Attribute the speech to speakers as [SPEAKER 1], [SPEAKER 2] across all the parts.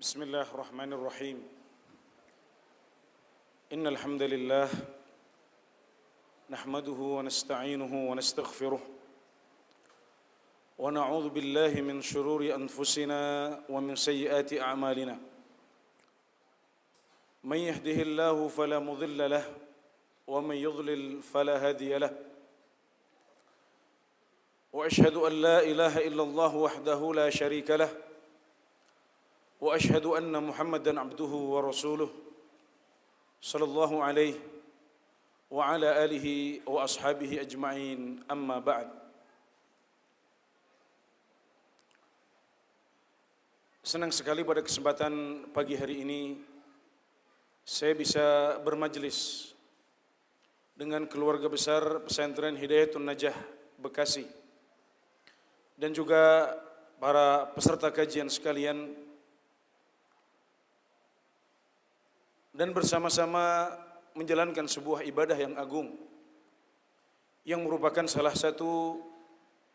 [SPEAKER 1] بسم الله الرحمن الرحيم إن الحمد لله نحمده ونستعينه ونستغفره ونعوذ بالله من شرور أنفسنا ومن سيئات أعمالنا من يهده الله فلا مضل له ومن يضلل فلا هادي له وأشهد أن لا إله إلا الله وحده لا شريك له وأشهد أن محمدًا عبده ورسوله صلى الله عليه وعلى آله وأصحابه أجمعين أما بعد. Senang sekali pada kesempatan pagi hari ini saya bisa bermajlis dengan keluarga besar Pesantren Hidayatun Najah Bekasi dan juga para peserta kajian sekalian, dan bersama-sama menjalankan sebuah ibadah yang agung yang merupakan salah satu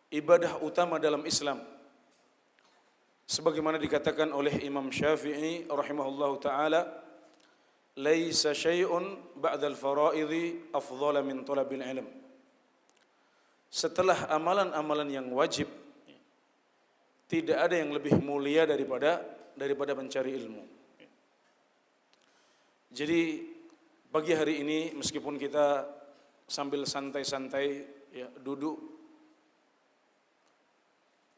[SPEAKER 1] ibadah utama dalam Islam, sebagaimana dikatakan oleh Imam Syafi'i rahimahullahu taala, laisa syai'un ba'dal fara'idhi afdhala min talabil ilm. Setelah amalan-amalan yang wajib, tidak ada yang lebih mulia daripada mencari ilmu. Jadi pagi hari ini meskipun kita sambil santai-santai ya duduk,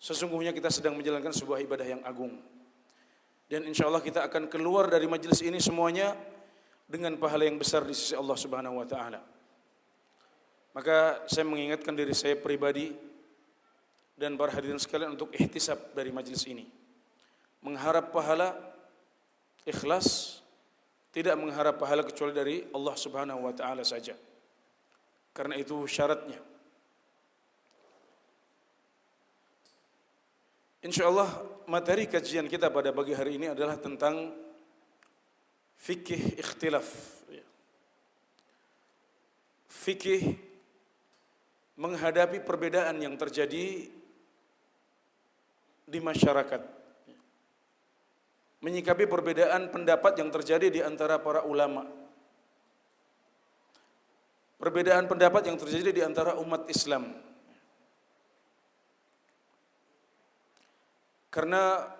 [SPEAKER 1] sesungguhnya kita sedang menjalankan sebuah ibadah yang agung. Dan insya Allah kita akan keluar dari majelis ini semuanya dengan pahala yang besar di sisi Allah Subhanahu wa taala. Maka saya mengingatkan diri saya pribadi dan para hadirin sekalian untuk ihtisab dari majelis ini. Mengharap pahala, ikhlas, tidak mengharap pahala kecuali dari Allah Subhanahu wa taala saja. Karena itu syaratnya. Insyaallah materi kajian kita pada pagi hari ini adalah tentang fikih ikhtilaf. Fikih menghadapi perbedaan yang terjadi di masyarakat. Menyikapi perbedaan pendapat yang terjadi di antara para ulama. Perbedaan pendapat yang terjadi di antara umat Islam. Karena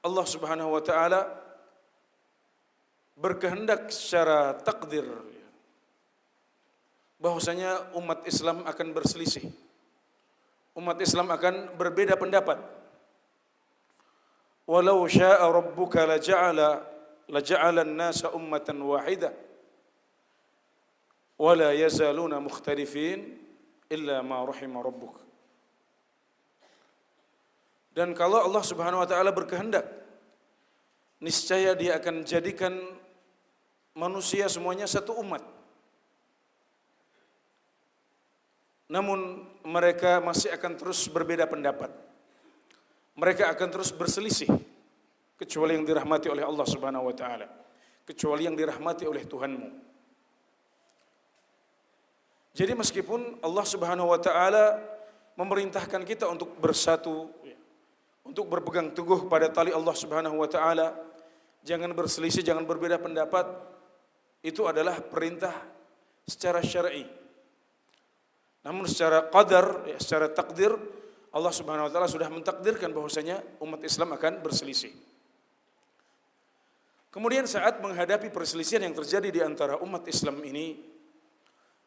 [SPEAKER 1] Allah Subhanahu wa taala berkehendak secara takdir bahwasanya umat Islam akan berselisih. Umat Islam akan berbeda pendapat. Walau syaa rabbuka laja'ala an-nasa ummatan wahidah wa la yazaluna mukhtalifin illa ma rahima rabbuk. Dan kalau Allah Subhanahu wa taala berkehendak, niscaya Dia akan jadikan manusia semuanya satu umat. Namun mereka masih akan terus berbeda pendapat. Mereka akan terus berselisih, kecuali yang dirahmati oleh Allah Subhanahu wa taala, kecuali yang dirahmati oleh Tuhanmu. Jadi meskipun Allah Subhanahu wa taala memerintahkan kita untuk bersatu, untuk berpegang teguh pada tali Allah Subhanahu wa taala, jangan berselisih, jangan berbeda pendapat, itu adalah perintah secara syar'i. Namun secara qadar, secara takdir, Allah Subhanahu wa taala sudah mentakdirkan bahwasanya umat Islam akan berselisih. Kemudian saat menghadapi perselisihan yang terjadi di antara umat Islam ini,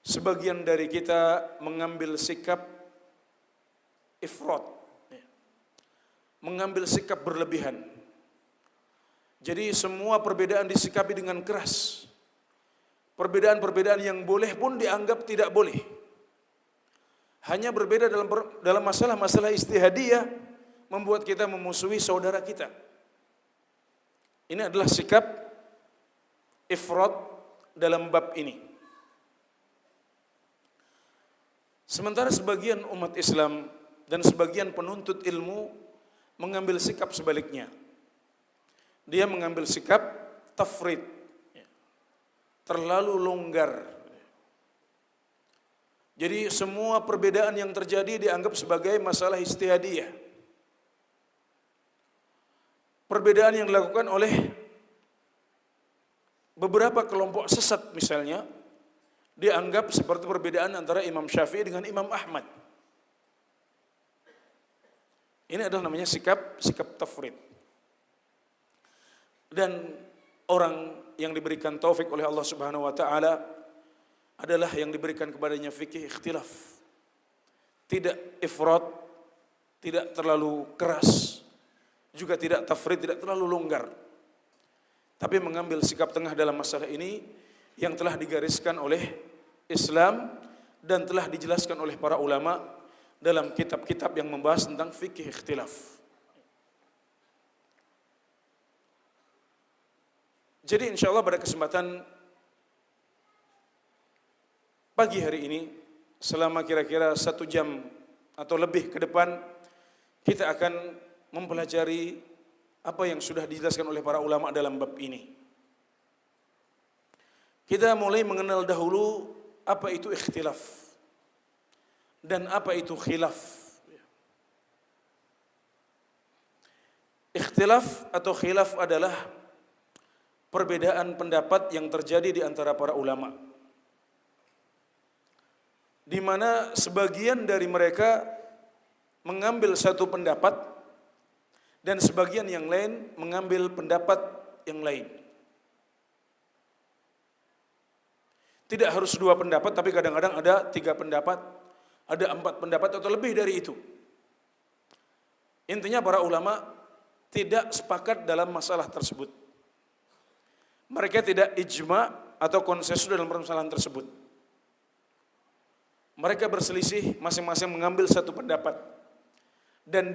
[SPEAKER 1] sebagian dari kita mengambil sikap ifrat, mengambil sikap berlebihan. Jadi semua perbedaan disikapi dengan keras. Perbedaan-perbedaan yang boleh pun dianggap tidak boleh. Hanya berbeda dalam masalah-masalah istihadiyah membuat kita memusuhi saudara kita. Ini adalah sikap ifrat dalam bab ini. Sementara sebagian umat Islam dan sebagian penuntut ilmu mengambil sikap sebaliknya. Dia mengambil sikap tafrid, terlalu longgar. Jadi semua perbedaan yang terjadi dianggap sebagai masalah istihadiyah. perbedaan yang dilakukan oleh beberapa kelompok sesat misalnya, dianggap seperti perbedaan antara Imam Syafi'i dengan Imam Ahmad. Ini adalah namanya sikap tafrid. Dan orang yang diberikan taufik oleh Allah Subhanahu wa taala adalah yang diberikan kepadanya fikih ikhtilaf. Tidak ifrat, tidak terlalu keras, juga tidak tafrid, tidak terlalu longgar. Tapi mengambil sikap tengah dalam masalah ini yang telah digariskan oleh Islam dan telah dijelaskan oleh para ulama dalam kitab-kitab yang membahas tentang fikih ikhtilaf. Jadi insya Allah pada kesempatan pagi hari ini, selama kira-kira 1 jam atau lebih ke depan, kita akan mempelajari apa yang sudah dijelaskan oleh para ulama dalam bab ini. Kita mulai mengenal dahulu apa itu ikhtilaf dan apa itu khilaf. Ikhtilaf atau khilaf adalah perbedaan pendapat yang terjadi di antara para ulama, di mana sebagian dari mereka mengambil satu pendapat dan sebagian yang lain mengambil pendapat yang lain. Tidak harus 2 pendapat, tapi kadang-kadang ada 3 pendapat, ada 4 pendapat atau lebih dari itu. Intinya para ulama tidak sepakat dalam masalah tersebut. Mereka tidak ijma atau konsensus dalam permasalahan tersebut. Mereka berselisih, masing-masing mengambil satu pendapat. Dan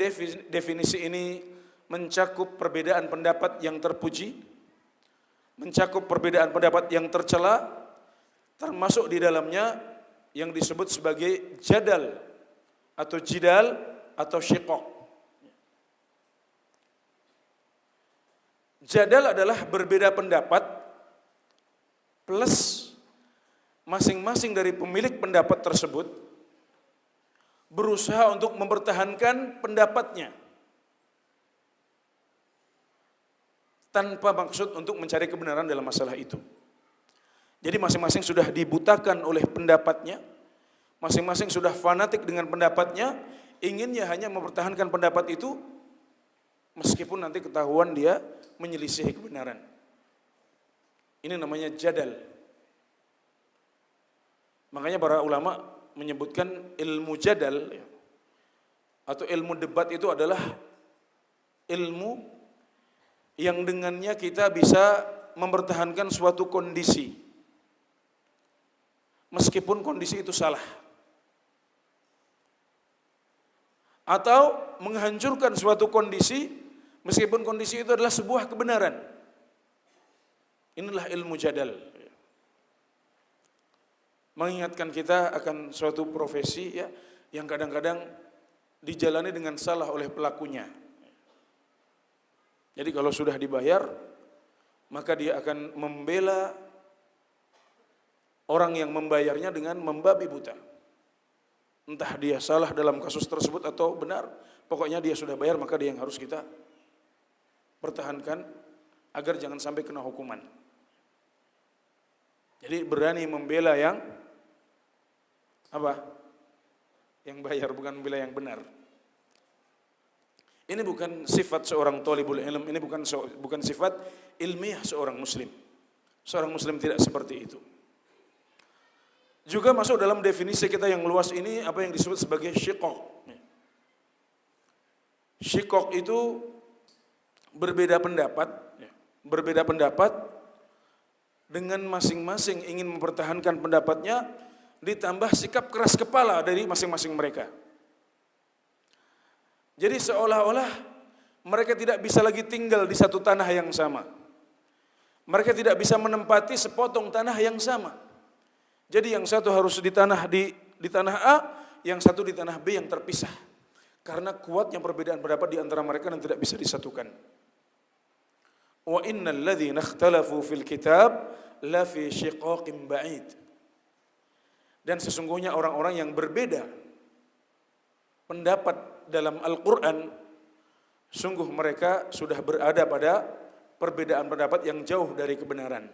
[SPEAKER 1] definisi ini mencakup perbedaan pendapat yang terpuji, mencakup perbedaan pendapat yang tercela, termasuk di dalamnya yang disebut sebagai jadal atau jidal atau syiqaq. Jadal adalah berbeda pendapat plus masing-masing dari pemilik pendapat tersebut berusaha untuk mempertahankan pendapatnya tanpa maksud untuk mencari kebenaran dalam masalah itu. Jadi masing-masing sudah dibutakan oleh pendapatnya, masing-masing sudah fanatik dengan pendapatnya, inginnya hanya mempertahankan pendapat itu meskipun nanti ketahuan dia menyelisihi kebenaran. Ini namanya jadal. Makanya para ulama menyebutkan ilmu jadal atau ilmu debat itu adalah ilmu yang dengannya kita bisa mempertahankan suatu kondisi meskipun kondisi itu salah, atau menghancurkan suatu kondisi meskipun kondisi itu adalah sebuah kebenaran. Inilah ilmu jadal. Mengingatkan kita akan suatu profesi ya yang kadang-kadang dijalani dengan salah oleh pelakunya. Jadi kalau sudah dibayar, maka dia akan membela orang yang membayarnya dengan membabi buta. Entah dia salah dalam kasus tersebut atau benar, pokoknya dia sudah bayar, maka dia yang harus kita pertahankan agar jangan sampai kena hukuman. Jadi berani membela yang apa? Yang bayar, bukan membela yang benar. Ini bukan sifat seorang thalibul ilm, ini bukan sifat ilmiah seorang muslim. Seorang muslim tidak seperti itu. Juga masuk dalam definisi kita yang luas ini apa yang disebut sebagai syiqaq. Syiqaq itu berbeda pendapat dengan masing-masing ingin mempertahankan pendapatnya, ditambah sikap keras kepala dari masing-masing mereka. Jadi seolah-olah mereka tidak bisa lagi tinggal di satu tanah yang sama. Mereka tidak bisa menempati sepotong tanah yang sama. Jadi yang satu harus di tanah A, yang satu di tanah B yang terpisah. Karena kuatnya perbedaan pendapat di antara mereka dan tidak bisa disatukan. Wa innal ladzina ikhtalafu fil kitab la fi syiqaqin ba'id. Dan sesungguhnya orang-orang yang berbeda pendapat dalam Al-Quran, sungguh mereka sudah berada pada perbedaan pendapat yang jauh dari kebenaran.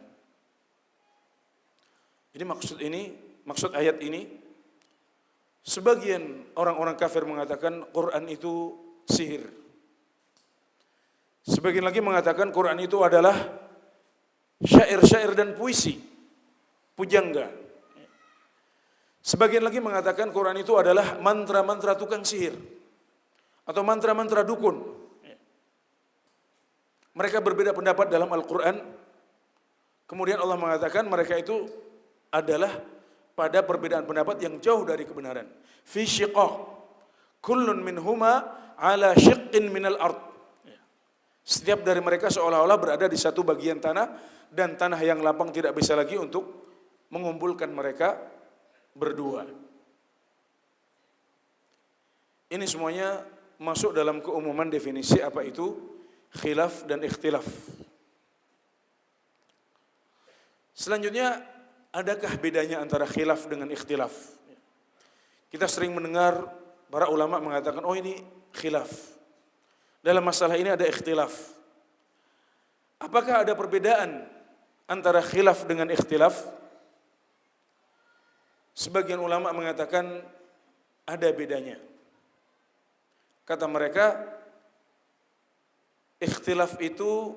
[SPEAKER 1] Jadi maksud ayat ini, sebagian orang-orang kafir mengatakan Quran itu sihir. Sebagian lagi mengatakan Quran itu adalah syair-syair dan puisi, pujangga. Sebagian lagi mengatakan Quran itu adalah mantra-mantra tukang sihir atau mantra-mantra dukun. Mereka berbeda pendapat dalam Al-Quran. Kemudian Allah mengatakan mereka itu adalah pada perbedaan pendapat yang jauh dari kebenaran. Fi syiqaq, kullun minhuma ala syiqqin minal ard. Setiap dari mereka seolah-olah berada di satu bagian tanah, dan tanah yang lapang tidak bisa lagi untuk mengumpulkan mereka berdua. Ini semuanya masuk dalam keumuman definisi apa itu khilaf dan ikhtilaf. Selanjutnya, adakah bedanya antara khilaf dengan ikhtilaf? Kita sering mendengar para ulama mengatakan, oh ini khilaf. Dalam masalah ini ada ikhtilaf. Apakah ada perbedaan antara khilaf dengan ikhtilaf? Sebagian ulama mengatakan ada bedanya. Kata mereka, ikhtilaf itu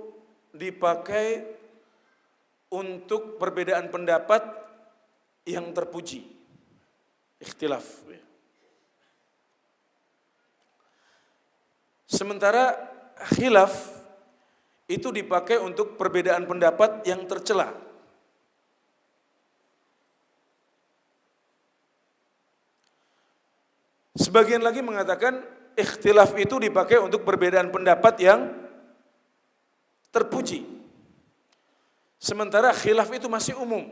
[SPEAKER 1] dipakai untuk perbedaan pendapat yang terpuji. Ikhtilaf. Sementara khilaf itu dipakai untuk perbedaan pendapat yang tercela. Sebagian lagi mengatakan ikhtilaf itu dipakai untuk perbedaan pendapat yang terpuji. Sementara khilaf itu masih umum.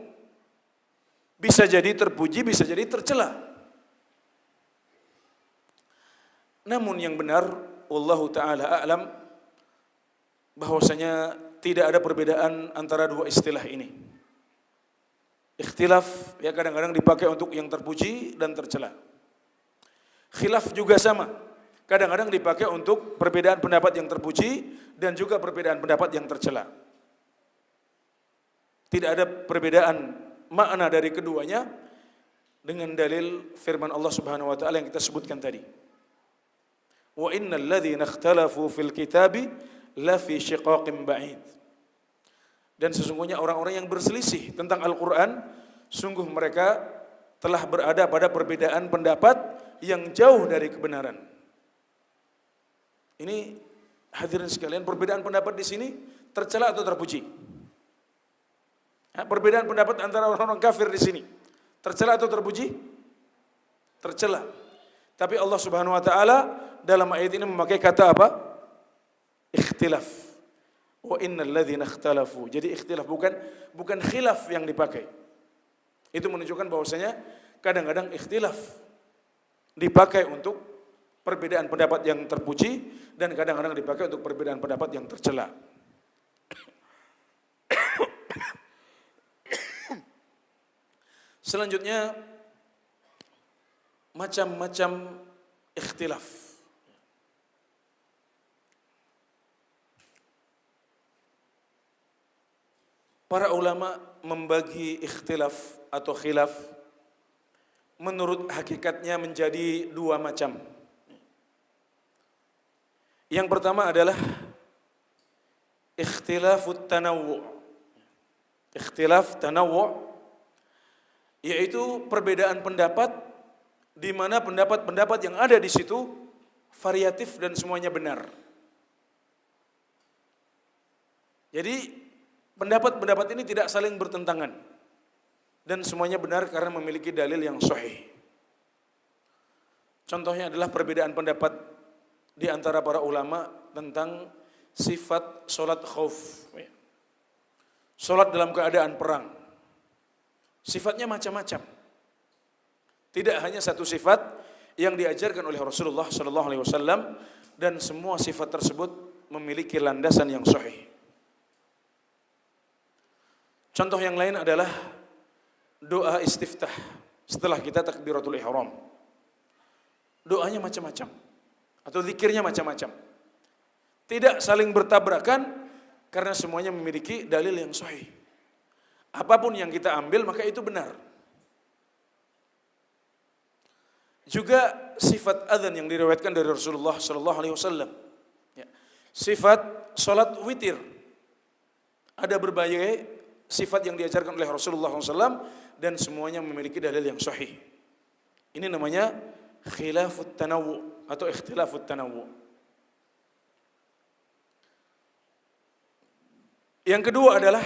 [SPEAKER 1] Bisa jadi terpuji, bisa jadi tercela. Namun yang benar, wallahu ta'ala a'lam, bahwasanya tidak ada perbedaan antara dua istilah ini. Ikhtilaf ya kadang-kadang dipakai untuk yang terpuji dan tercela. Khilaf juga sama. Kadang-kadang dipakai untuk perbedaan pendapat yang terpuji dan juga perbedaan pendapat yang tercela. Tidak ada perbedaan makna dari keduanya dengan dalil firman Allah Subhanahu wa taala yang kita sebutkan tadi. Wa innal ladzina ikhtalafu fil kitabi la fi shiqaqin ba'id. Dan sesungguhnya orang-orang yang berselisih tentang Al-Qur'an, sungguh mereka telah berada pada perbedaan pendapat yang jauh dari kebenaran. Ini hadirin sekalian, perbedaan pendapat di sini tercela atau terpuji? Perbedaan pendapat antara orang-orang kafir di sini tercela atau terpuji? Tercela. Tapi Allah Subhanahu wa taala dalam ayat ini memakai kata apa? Ikhtilaf. Wa innal ladzina ikhtalafu. Jadi ikhtilaf bukan khilaf yang dipakai. Itu menunjukkan bahwasanya kadang-kadang ikhtilaf dipakai untuk perbedaan pendapat yang terpuji dan kadang-kadang dipakai untuk perbedaan pendapat yang tercela. Selanjutnya, macam-macam ikhtilaf. Para ulama membagi ikhtilaf atau khilaf menurut hakikatnya menjadi dua macam. Yang pertama adalah ikhtilafut tanawwu'. Ikhtilaf tanawwu' yaitu perbedaan pendapat di mana pendapat-pendapat yang ada di situ variatif dan semuanya benar. Jadi pendapat-pendapat ini tidak saling bertentangan dan semuanya benar karena memiliki dalil yang sahih. Contohnya adalah perbedaan pendapat di antara para ulama tentang sifat sholat khauf. Sholat dalam keadaan perang. Sifatnya macam-macam. Tidak hanya satu sifat yang diajarkan oleh Rasulullah SAW dan semua sifat tersebut memiliki landasan yang sahih. Contoh yang lain adalah doa istiftah setelah kita takbiratul ihram. Doanya macam-macam atau zikirnya macam-macam. Tidak saling bertabrakan karena semuanya memiliki dalil yang sahih. Apapun yang kita ambil maka itu benar. Juga sifat adzan yang diriwayatkan dari Rasulullah sallallahu alaihi wasallam. Ya. Sifat salat witir. Ada berbagai sifat yang diajarkan oleh Rasulullah SAW dan semuanya memiliki dalil yang sahih. Ini namanya khilafut tanawwu atau ikhtilafut tanawwu. Yang kedua adalah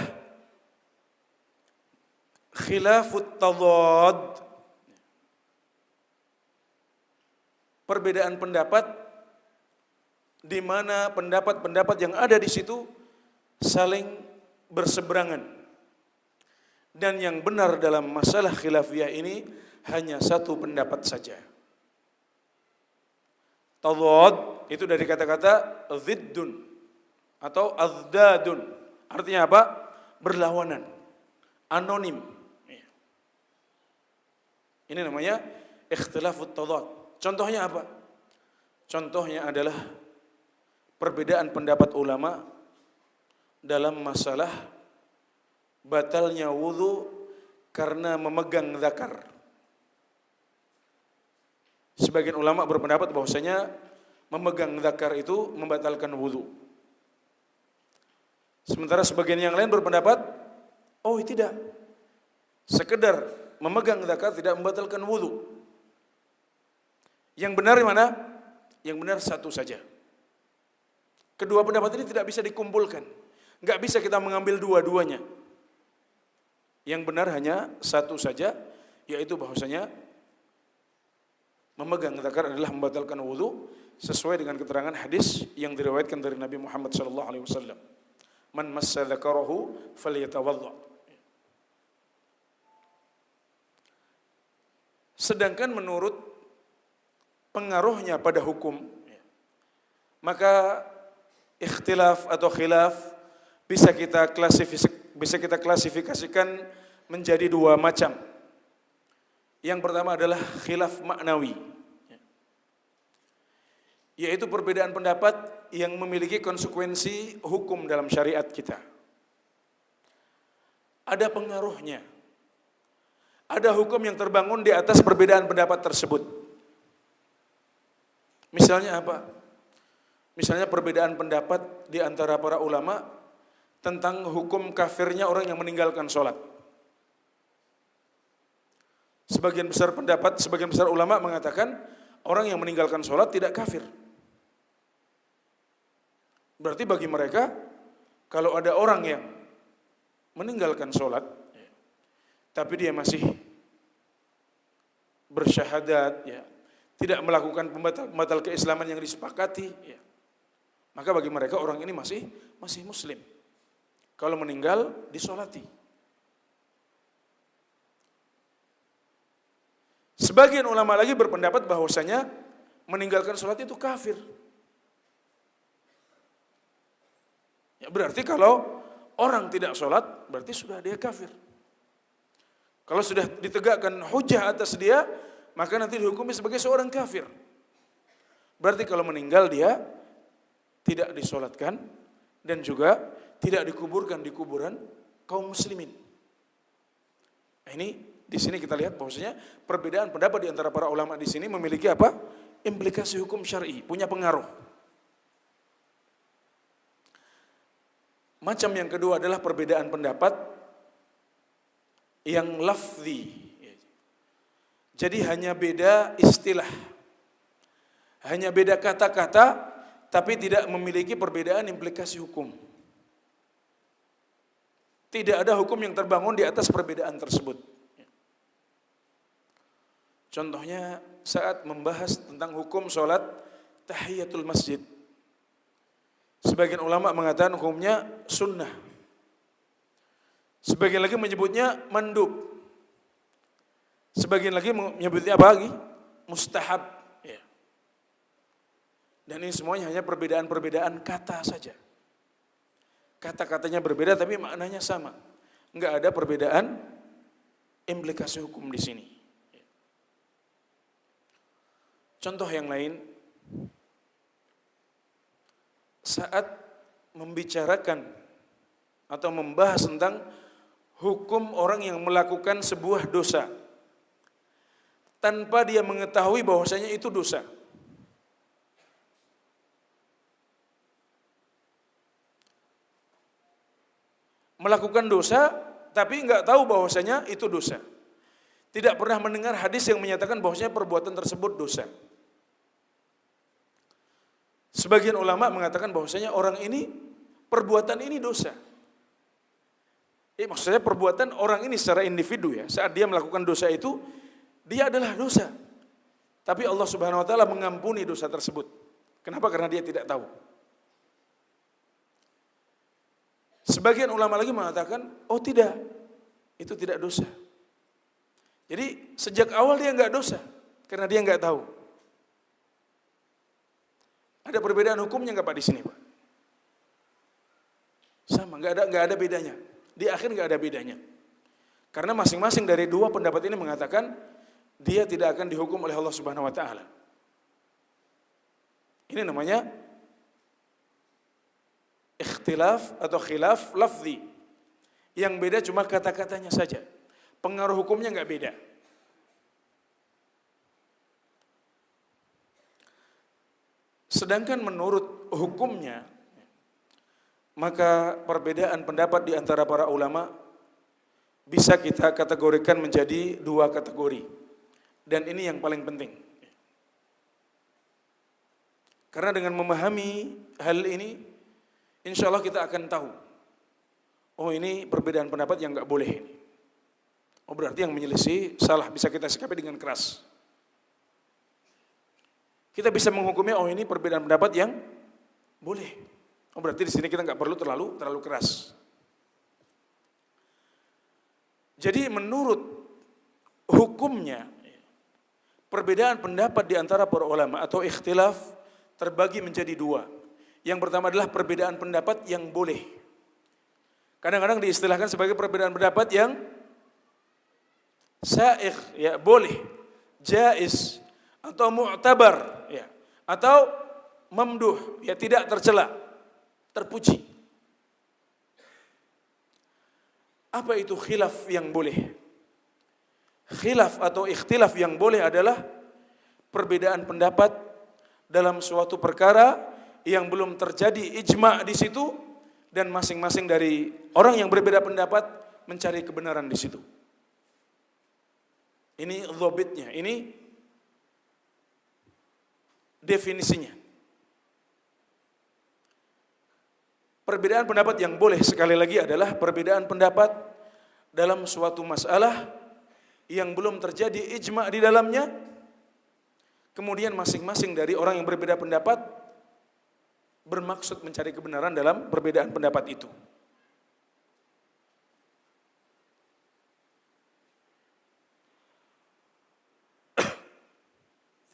[SPEAKER 1] khilafut tadad. Perbedaan pendapat di mana pendapat-pendapat yang ada di situ saling berseberangan. Dan yang benar dalam masalah khilafiyah ini hanya satu pendapat saja. Tadad itu dari kata-kata ziddun atau azdadun. Artinya apa? Berlawanan, anonim. Ini namanya ikhtilafut tadad. Contohnya apa? Contohnya adalah perbedaan pendapat ulama dalam masalah batalnya wudu karena memegang zakar. Sebagian ulama berpendapat bahwasanya memegang zakar itu membatalkan wudu. Sementara sebagian yang lain berpendapat, oh tidak, sekedar memegang zakar tidak membatalkan wudu. Yang benar di mana? Yang benar satu saja. Kedua pendapat ini tidak bisa dikumpulkan. Enggak bisa kita mengambil dua-duanya. Yang benar hanya satu saja, yaitu bahwasanya memegang zakar adalah membatalkan wudu sesuai dengan keterangan hadis yang diriwayatkan dari Nabi Muhammad SAW. Man massa dzakarahu falyatawadda. Sedangkan menurut pengaruhnya pada hukum, maka ikhtilaf atau khilaf bisa kita klasifikasikan menjadi dua macam. Yang pertama adalah khilaf maknawi, yaitu perbedaan pendapat yang memiliki konsekuensi hukum dalam syariat kita. Ada pengaruhnya, ada hukum yang terbangun di atas perbedaan pendapat tersebut. Misalnya apa? Misalnya perbedaan pendapat di antara para ulama tentang hukum kafirnya orang yang meninggalkan sholat. Sebagian besar ulama mengatakan orang yang meninggalkan sholat tidak kafir. Berarti bagi mereka, kalau ada orang yang meninggalkan sholat, tapi dia masih bersyahadat, ya, tidak melakukan pembatal keislaman yang disepakati, ya, maka bagi mereka orang ini masih muslim. Kalau meninggal disolati. Sebagian ulama lagi berpendapat bahwasanya meninggalkan sholat itu kafir. Ya, berarti kalau orang tidak sholat berarti sudah dia kafir. Kalau sudah ditegakkan hujah atas dia, maka nanti dihukumi sebagai seorang kafir. Berarti kalau meninggal dia tidak disolatkan dan juga tidak dikuburkan di kuburan kaum muslimin. Nah, ini di sini kita lihat bahwasanya perbedaan pendapat di antara para ulama di sini memiliki apa? Implikasi hukum syar'i, punya pengaruh. Macam yang kedua adalah perbedaan pendapat yang lafzi. Jadi hanya beda istilah, hanya beda kata-kata, tapi tidak memiliki perbedaan implikasi hukum. Tidak ada hukum yang terbangun di atas perbedaan tersebut. Contohnya saat membahas tentang hukum sholat tahiyatul masjid. Sebagian ulama mengatakan hukumnya sunnah. Sebagian lagi menyebutnya mandub. Sebagian lagi menyebutnya apa lagi? Mustahab. Ya. Dan ini semuanya hanya perbedaan-perbedaan kata saja. Kata-katanya berbeda tapi maknanya sama. Enggak ada perbedaan implikasi hukum di sini. Contoh yang lain, saat membicarakan atau membahas tentang hukum orang yang melakukan sebuah dosa tanpa dia mengetahui bahwasanya itu dosa. Melakukan dosa tapi enggak tahu bahwasanya itu dosa. Tidak pernah mendengar hadis yang menyatakan bahwasanya perbuatan tersebut dosa. Sebagian ulama mengatakan bahwasanya orang ini, perbuatan ini dosa. Maksudnya perbuatan orang ini secara individu ya, saat dia melakukan dosa itu, dia adalah dosa. Tapi Allah Subhanahu wa taala mengampuni dosa tersebut. Kenapa? Karena dia tidak tahu. Sebagian ulama lagi mengatakan, oh tidak, itu tidak dosa. Jadi sejak awal dia enggak dosa, karena dia enggak tahu. Ada perbedaan hukumnya enggak Pak di sini Pak? Sama, enggak ada bedanya. Di akhir enggak ada bedanya. Karena masing-masing dari dua pendapat ini mengatakan dia tidak akan dihukum oleh Allah Subhanahu wa taala. Ini namanya ikhtilaf atau khilaf lafzi. Yang beda cuma kata-katanya saja. Pengaruh hukumnya enggak beda. Sedangkan menurut hukumnya, maka perbedaan pendapat di antara para ulama bisa kita kategorikan menjadi dua kategori. Dan ini yang paling penting. Karena dengan memahami hal ini, insya Allah kita akan tahu, oh ini perbedaan pendapat yang enggak boleh ini. Oh berarti yang menyelisih salah, bisa kita sikapi dengan keras. Kita bisa menghukumnya, oh ini perbedaan pendapat yang boleh. Oh berarti di sini kita nggak perlu terlalu keras. Jadi menurut hukumnya, perbedaan pendapat di antara para ulama atau ikhtilaf terbagi menjadi dua. Yang pertama adalah perbedaan pendapat yang boleh. Kadang-kadang diistilahkan sebagai perbedaan pendapat yang sa'igh, ya boleh, jaiz, atau mu'tabar, ya, atau mamduh, ya tidak tercela, terpuji. Apa itu khilaf yang boleh? Khilaf atau ikhtilaf yang boleh adalah perbedaan pendapat dalam suatu perkara yang belum terjadi ijma' di situ dan masing-masing dari orang yang berbeda pendapat mencari kebenaran di situ. Ini dhabitnya, ini definisinya. Perbedaan pendapat yang boleh sekali lagi adalah perbedaan pendapat dalam suatu masalah yang belum terjadi ijma' di dalamnya, kemudian masing-masing dari orang yang berbeda pendapat bermaksud mencari kebenaran dalam perbedaan pendapat itu.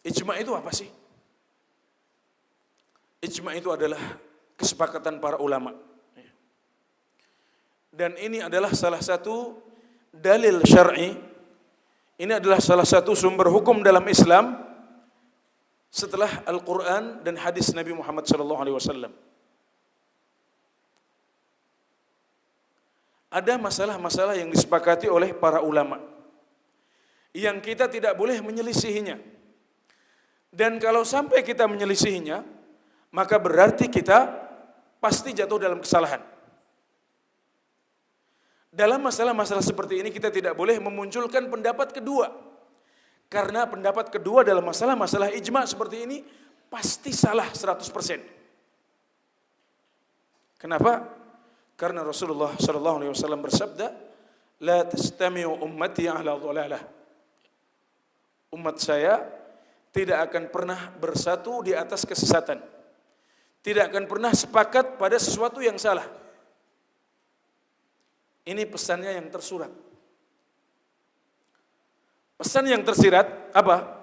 [SPEAKER 1] Ijma' itu apa sih? Ijma' itu adalah kesepakatan para ulama. Dan ini adalah salah satu dalil syar'i. Ini adalah salah satu sumber hukum dalam Islam setelah Al-Quran dan hadis Nabi Muhammad SAW. Ada masalah-masalah yang disepakati oleh para ulama yang kita tidak boleh menyelisihinya. Dan kalau sampai kita menyelisihinya, maka berarti kita pasti jatuh dalam kesalahan. Dalam masalah-masalah seperti ini kita tidak boleh memunculkan pendapat kedua. Karena pendapat kedua dalam masalah-masalah ijma' seperti ini pasti salah 100%. Kenapa? Karena Rasulullah SAW bersabda, "La tastami'u ummati 'ala dhalalah." Umat saya tidak akan pernah bersatu di atas kesesatan. Tidak akan pernah sepakat pada sesuatu yang salah. Ini pesannya yang tersurat. Pesan yang tersirat apa?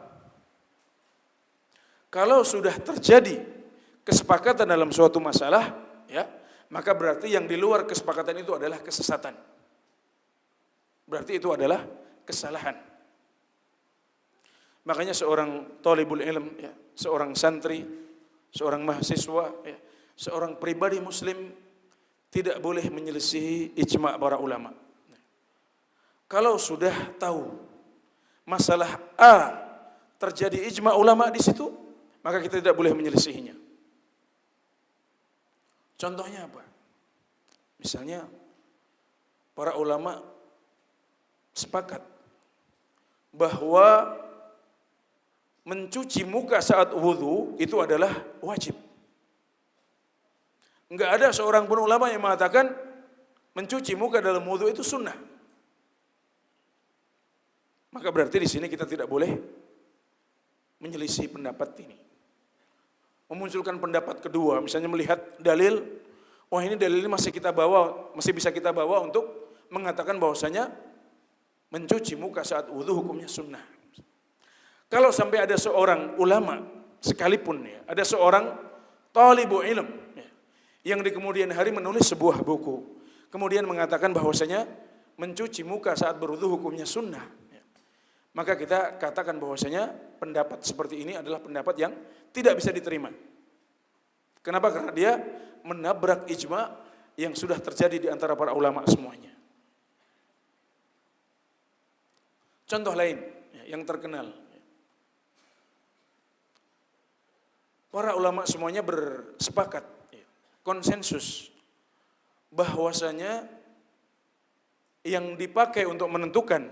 [SPEAKER 1] Kalau sudah terjadi kesepakatan dalam suatu masalah, ya, maka berarti yang di luar kesepakatan itu adalah kesesatan. Berarti itu adalah kesalahan. Makanya seorang thalibul ilm, ya, seorang santri, seorang mahasiswa, ya, seorang pribadi muslim tidak boleh menyelisihi ijma' para ulama. Kalau sudah tahu masalah A terjadi ijma' ulama di situ, maka kita tidak boleh menyelisihinya. Contohnya apa? Misalnya para ulama sepakat bahwa mencuci muka saat wudu itu adalah wajib. Enggak ada seorang pun ulama yang mengatakan mencuci muka dalam wudu itu sunnah. Maka berarti di sini kita tidak boleh menyelisih pendapat ini. Memunculkan pendapat kedua, misalnya melihat dalil, wah ini dalil ini masih bisa kita bawa untuk mengatakan bahwasanya mencuci muka saat wudu hukumnya sunnah. Kalau sampai ada seorang ulama sekalipun ya, ada seorang talibu ilm ya, yang di kemudian hari menulis sebuah buku, kemudian mengatakan bahwasanya mencuci muka saat berwudu hukumnya sunnah, ya, maka kita katakan bahwasanya pendapat seperti ini adalah pendapat yang tidak bisa diterima. Kenapa? Karena dia menabrak ijma yang sudah terjadi di antara para ulama semuanya. Contoh lain yang terkenal, para ulama semuanya bersepakat, konsensus bahwasanya yang dipakai untuk menentukan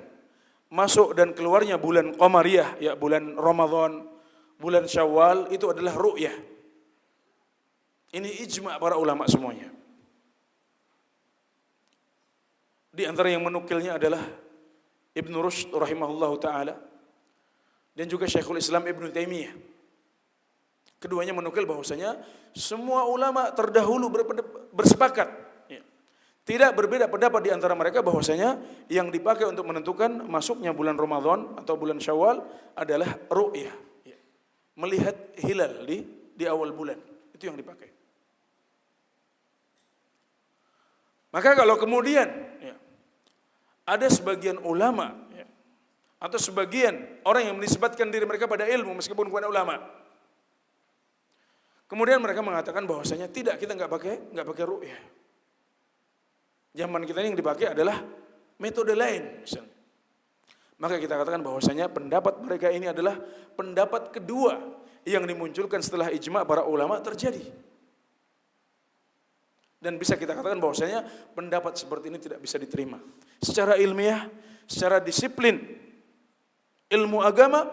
[SPEAKER 1] masuk dan keluarnya bulan Qamariyah, ya bulan Ramadan, bulan Syawal itu adalah ru'yah. Ini ijma' para ulama semuanya. Di antara yang menukilnya adalah Ibnu Rushd rahimahullahu taala dan juga Syekhul Islam Ibnu Taimiyah. Keduanya menukil bahwasanya semua ulama terdahulu bersepakat, ya, tidak berbeda pendapat di antara mereka bahwasanya yang dipakai untuk menentukan masuknya bulan Ramadan atau bulan Syawal adalah ru'yah, ya, melihat hilal di awal bulan, itu yang dipakai. Maka kalau kemudian ya, ada sebagian ulama ya, atau sebagian orang yang menisbatkan diri mereka pada ilmu meskipun bukan ulama, kemudian mereka mengatakan bahwasanya tidak, kita nggak pakai ru'yah. Zaman kita ini yang dipakai adalah metode lain misalnya. Maka kita katakan bahwasanya pendapat mereka ini adalah pendapat kedua yang dimunculkan setelah ijma' para ulama terjadi. Dan bisa kita katakan bahwasanya pendapat seperti ini tidak bisa diterima. Secara ilmiah, secara disiplin ilmu agama,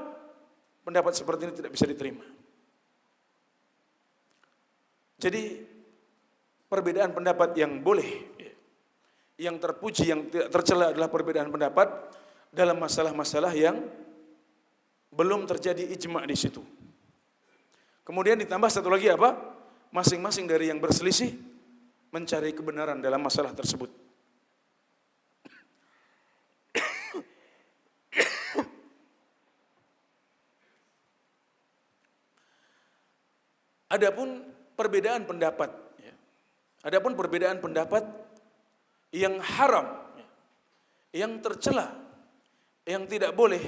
[SPEAKER 1] pendapat seperti ini tidak bisa diterima. Jadi perbedaan pendapat yang boleh, yang terpuji, yang tidak tercela adalah perbedaan pendapat dalam masalah-masalah yang belum terjadi ijma' di situ. Kemudian ditambah satu lagi apa? Masing-masing dari yang berselisih mencari kebenaran dalam masalah tersebut. Adapun perbedaan pendapat, adapun perbedaan pendapat yang haram, yang tercela, yang tidak boleh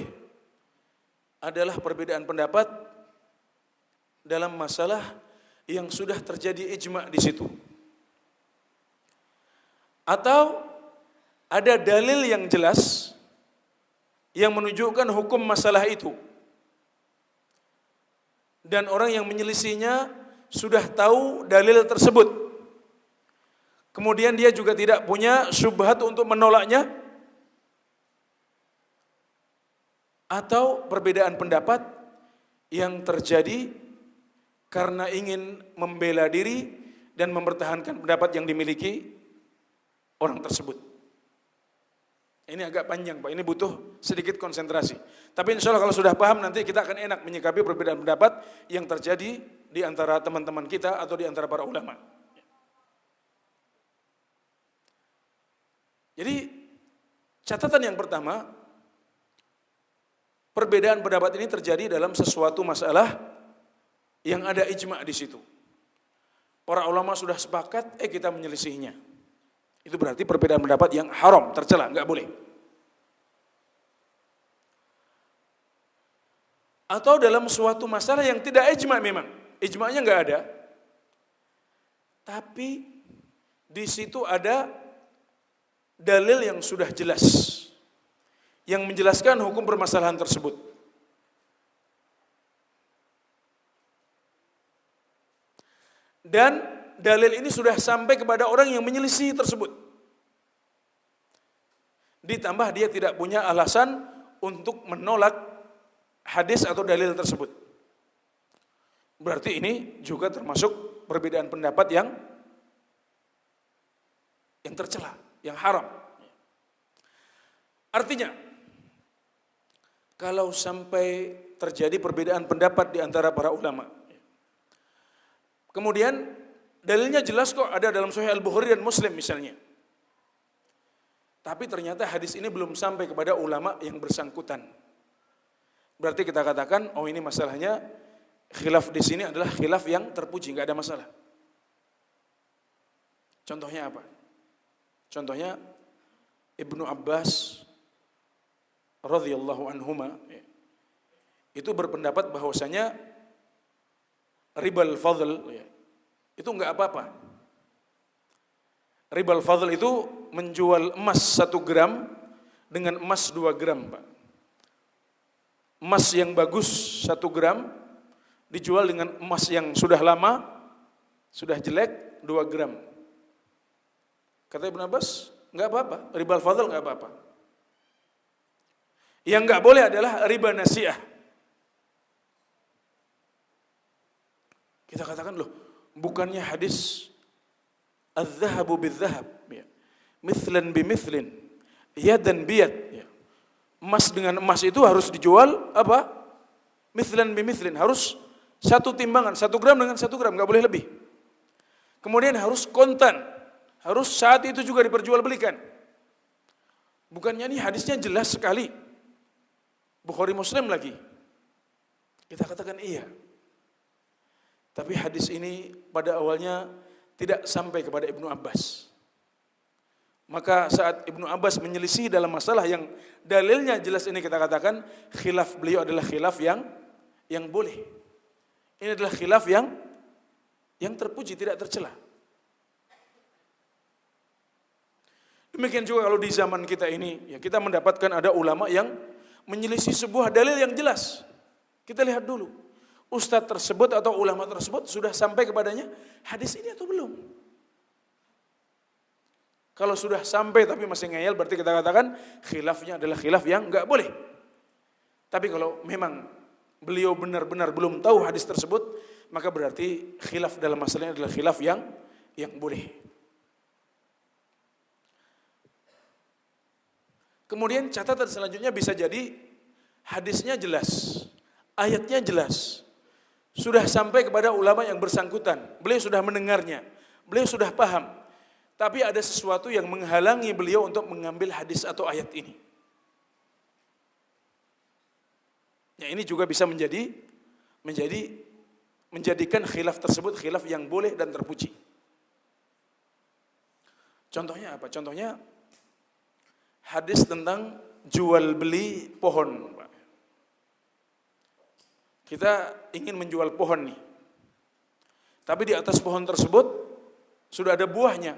[SPEAKER 1] adalah perbedaan pendapat dalam masalah yang sudah terjadi ijma' di situ. Atau ada dalil yang jelas yang menunjukkan hukum masalah itu. Dan orang yang menyelisihinya sudah tahu dalil tersebut. Kemudian dia juga tidak punya syubhat untuk menolaknya. Atau perbedaan pendapat yang terjadi karena ingin membela diri dan mempertahankan pendapat yang dimiliki orang tersebut. Ini agak panjang Pak, ini butuh sedikit konsentrasi. Tapi insya Allah kalau sudah paham nanti kita akan enak menyikapi perbedaan pendapat yang terjadi di antara teman-teman kita atau di antara para ulama. Jadi catatan yang pertama, perbedaan pendapat ini terjadi dalam sesuatu masalah yang ada ijma' di situ. Para ulama sudah sepakat, kita menyelisihinya. Itu berarti perbedaan pendapat yang haram, tercela, nggak boleh. Atau dalam suatu masalah yang tidak ijma' memang, ijma'nya nggak ada, Tapi di situ ada dalil yang sudah jelas yang menjelaskan hukum permasalahan tersebut. Dan dalil ini sudah sampai kepada orang yang menyelisih tersebut. Ditambah dia tidak punya alasan untuk menolak hadis atau dalil tersebut. Berarti ini juga termasuk perbedaan pendapat yang tercela, yang haram. Artinya, kalau sampai terjadi perbedaan pendapat di antara para ulama, kemudian dalilnya jelas kok ada dalam Sahih Al-Bukhari dan Muslim misalnya, tapi ternyata hadis ini belum sampai kepada ulama yang bersangkutan, berarti kita katakan, oh ini masalahnya khilaf di sini adalah khilaf yang terpuji, nggak ada masalah. Contohnya apa? Contohnya Ibnu Abbas radhiyallahu anhuma itu berpendapat bahwasanya ribal fadl itu enggak apa-apa. Ribal fadl itu menjual emas 1 gram dengan emas 2 gram, Pak. Emas yang bagus 1 gram dijual dengan emas yang sudah lama, sudah jelek 2 gram. Kata Ibnu Abbas, enggak apa-apa, ribal fadl enggak apa-apa. Yang enggak boleh adalah riba nasiah. Kita katakan, loh, bukannya hadis az-zahabu bil-zahab, ya. Mithlan bimithlin, yadan biyad, ya. Emas dengan emas itu harus dijual apa? Mithlan bimithlin, harus 1 timbangan, 1 gram dengan 1 gram, enggak boleh lebih. Kemudian harus kontan, harus saat itu juga diperjualbelikan. Bukannya ini hadisnya jelas sekali, Bukhari Muslim lagi. Kita katakan iya. Tapi hadis ini pada awalnya tidak sampai kepada Ibnu Abbas. Maka saat Ibnu Abbas menyelisih dalam masalah yang dalilnya jelas ini, kita katakan khilaf beliau adalah khilaf yang boleh. Ini adalah khilaf yang terpuji, tidak tercela. Demikian juga kalau di zaman kita ini, ya kita mendapatkan ada ulama yang menyelisih sebuah dalil yang jelas. Kita lihat dulu, ustadz tersebut atau ulama tersebut sudah sampai kepadanya hadis ini atau belum. Kalau sudah sampai tapi masih ngeyel, berarti kita katakan khilafnya adalah khilaf yang enggak boleh. Tapi kalau memang beliau benar-benar belum tahu hadis tersebut, maka berarti khilaf dalam masalahnya adalah khilaf yang boleh. Kemudian catatan selanjutnya bisa jadi hadisnya jelas, ayatnya jelas, sudah sampai kepada ulama yang bersangkutan, beliau sudah mendengarnya, beliau sudah paham, tapi ada sesuatu yang menghalangi beliau untuk mengambil hadis atau ayat ini. Ya, ini juga bisa menjadikan khilaf tersebut khilaf yang boleh dan terpuji. Contohnya apa? Contohnya hadis tentang jual beli pohon, Pak. Kita ingin menjual pohon nih, tapi di atas pohon tersebut sudah ada buahnya.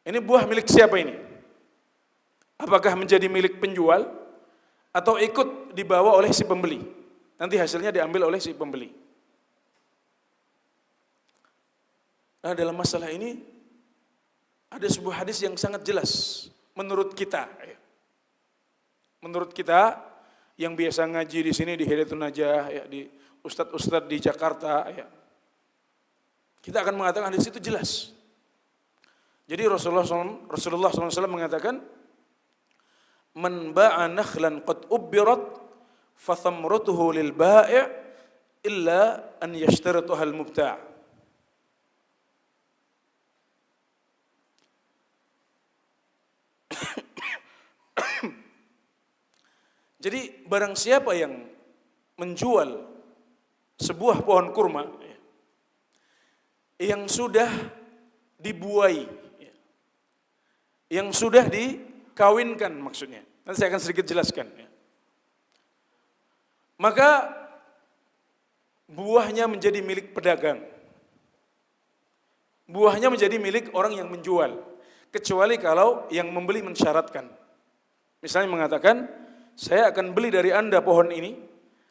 [SPEAKER 1] Ini buah milik siapa ini? Apakah menjadi milik penjual atau ikut dibawa oleh si pembeli? Nanti hasilnya diambil oleh si pembeli. Nah, dalam masalah ini ada sebuah hadis yang sangat jelas menurut kita. Menurut kita yang biasa ngaji di sini di Hidayatun Najah, ya, di ustadz-ustadz di Jakarta, ya. Kita akan mengatakan hadis itu jelas. Jadi Rasulullah SAW mengatakan, "Man ba'a nakhlan qad ubbirat fa thamratuhu lil bai' illa an yashtarituha al mubta'." Jadi barang siapa yang menjual sebuah pohon kurma yang sudah dibuai, yang sudah dikawinkan maksudnya, nanti saya akan sedikit jelaskan, maka buahnya menjadi milik pedagang. buahnya menjadi milik orang yang menjual, kecuali kalau yang membeli mensyaratkan. Misalnya mengatakan, saya akan beli dari Anda pohon ini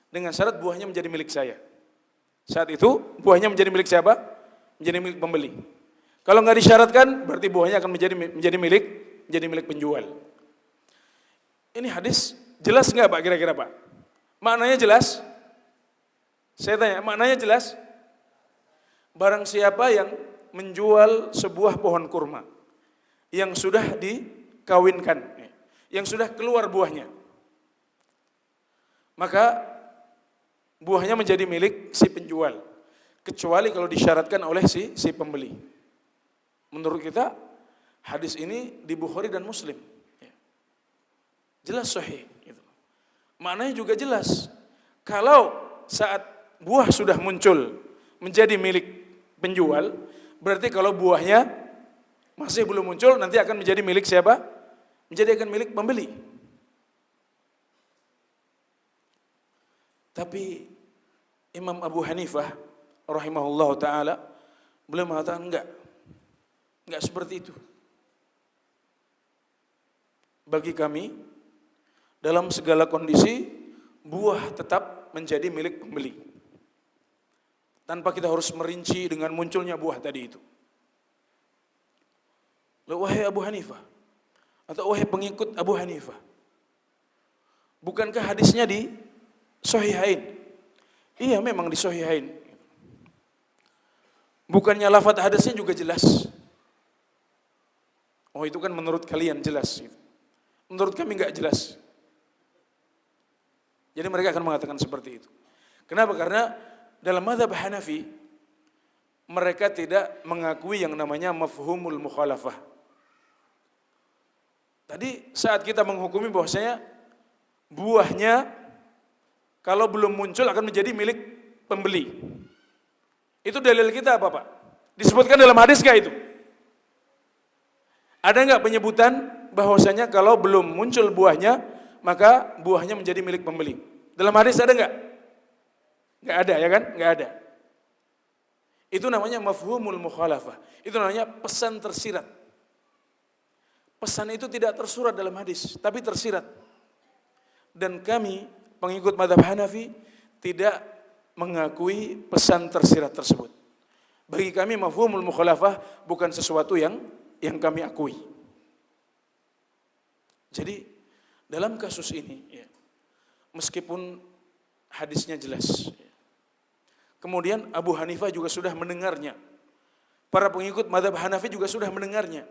[SPEAKER 1] dengan syarat buahnya menjadi milik saya. Saat itu buahnya menjadi milik siapa? Menjadi milik pembeli. Kalau nggak disyaratkan, berarti buahnya akan menjadi milik penjual. Ini hadis jelas nggak Pak kira-kira Pak? Maknanya jelas? Saya tanya, maknanya jelas? Barang siapa yang menjual sebuah pohon kurma yang sudah dikawinkan, yang sudah keluar buahnya, maka buahnya menjadi milik si penjual, kecuali kalau disyaratkan oleh si pembeli. Menurut kita hadis ini di Bukhari dan Muslim, jelas sahih. Maknanya juga jelas. Kalau saat buah sudah muncul menjadi milik penjual, berarti kalau buahnya masih belum muncul, nanti akan menjadi milik siapa? Menjadi akan milik pembeli. Tapi Imam Abu Hanifah rahimahullah ta'ala beliau mengatakan enggak seperti itu. Bagi kami, dalam segala kondisi, buah tetap menjadi milik pembeli. Tanpa kita harus merinci dengan munculnya buah tadi itu. Wahai Abu Hanifah, atau wahai pengikut Abu Hanifah, bukankah hadisnya di Sahihain? Iya, memang di Sahihain. Bukannya lafadz hadisnya juga jelas? Oh, itu kan menurut kalian jelas. Menurut kami enggak jelas. Jadi mereka akan mengatakan seperti itu. Kenapa? Karena dalam mazhab Hanafi, mereka tidak mengakui yang namanya mafhumul mukhalafah. Tadi saat kita menghukumi bahwasanya buahnya kalau belum muncul akan menjadi milik pembeli. Itu dalil kita apa Pak? Disebutkan dalam hadis gak itu? Ada nggak penyebutan bahwasanya kalau belum muncul buahnya, maka buahnya menjadi milik pembeli? Dalam hadis ada nggak? Nggak ada ya kan? Nggak ada. Itu namanya mafhumul mukhalafah. Itu namanya pesan tersirat. Pesan itu tidak tersurat dalam hadis, tapi tersirat. Dan kami, pengikut mazhab Hanafi, tidak mengakui pesan tersirat tersebut. Bagi kami mafhumul mukhalafah bukan sesuatu yang kami akui. Jadi dalam kasus ini, meskipun hadisnya jelas, kemudian Abu Hanifah juga sudah mendengarnya, para pengikut mazhab Hanafi juga sudah mendengarnya,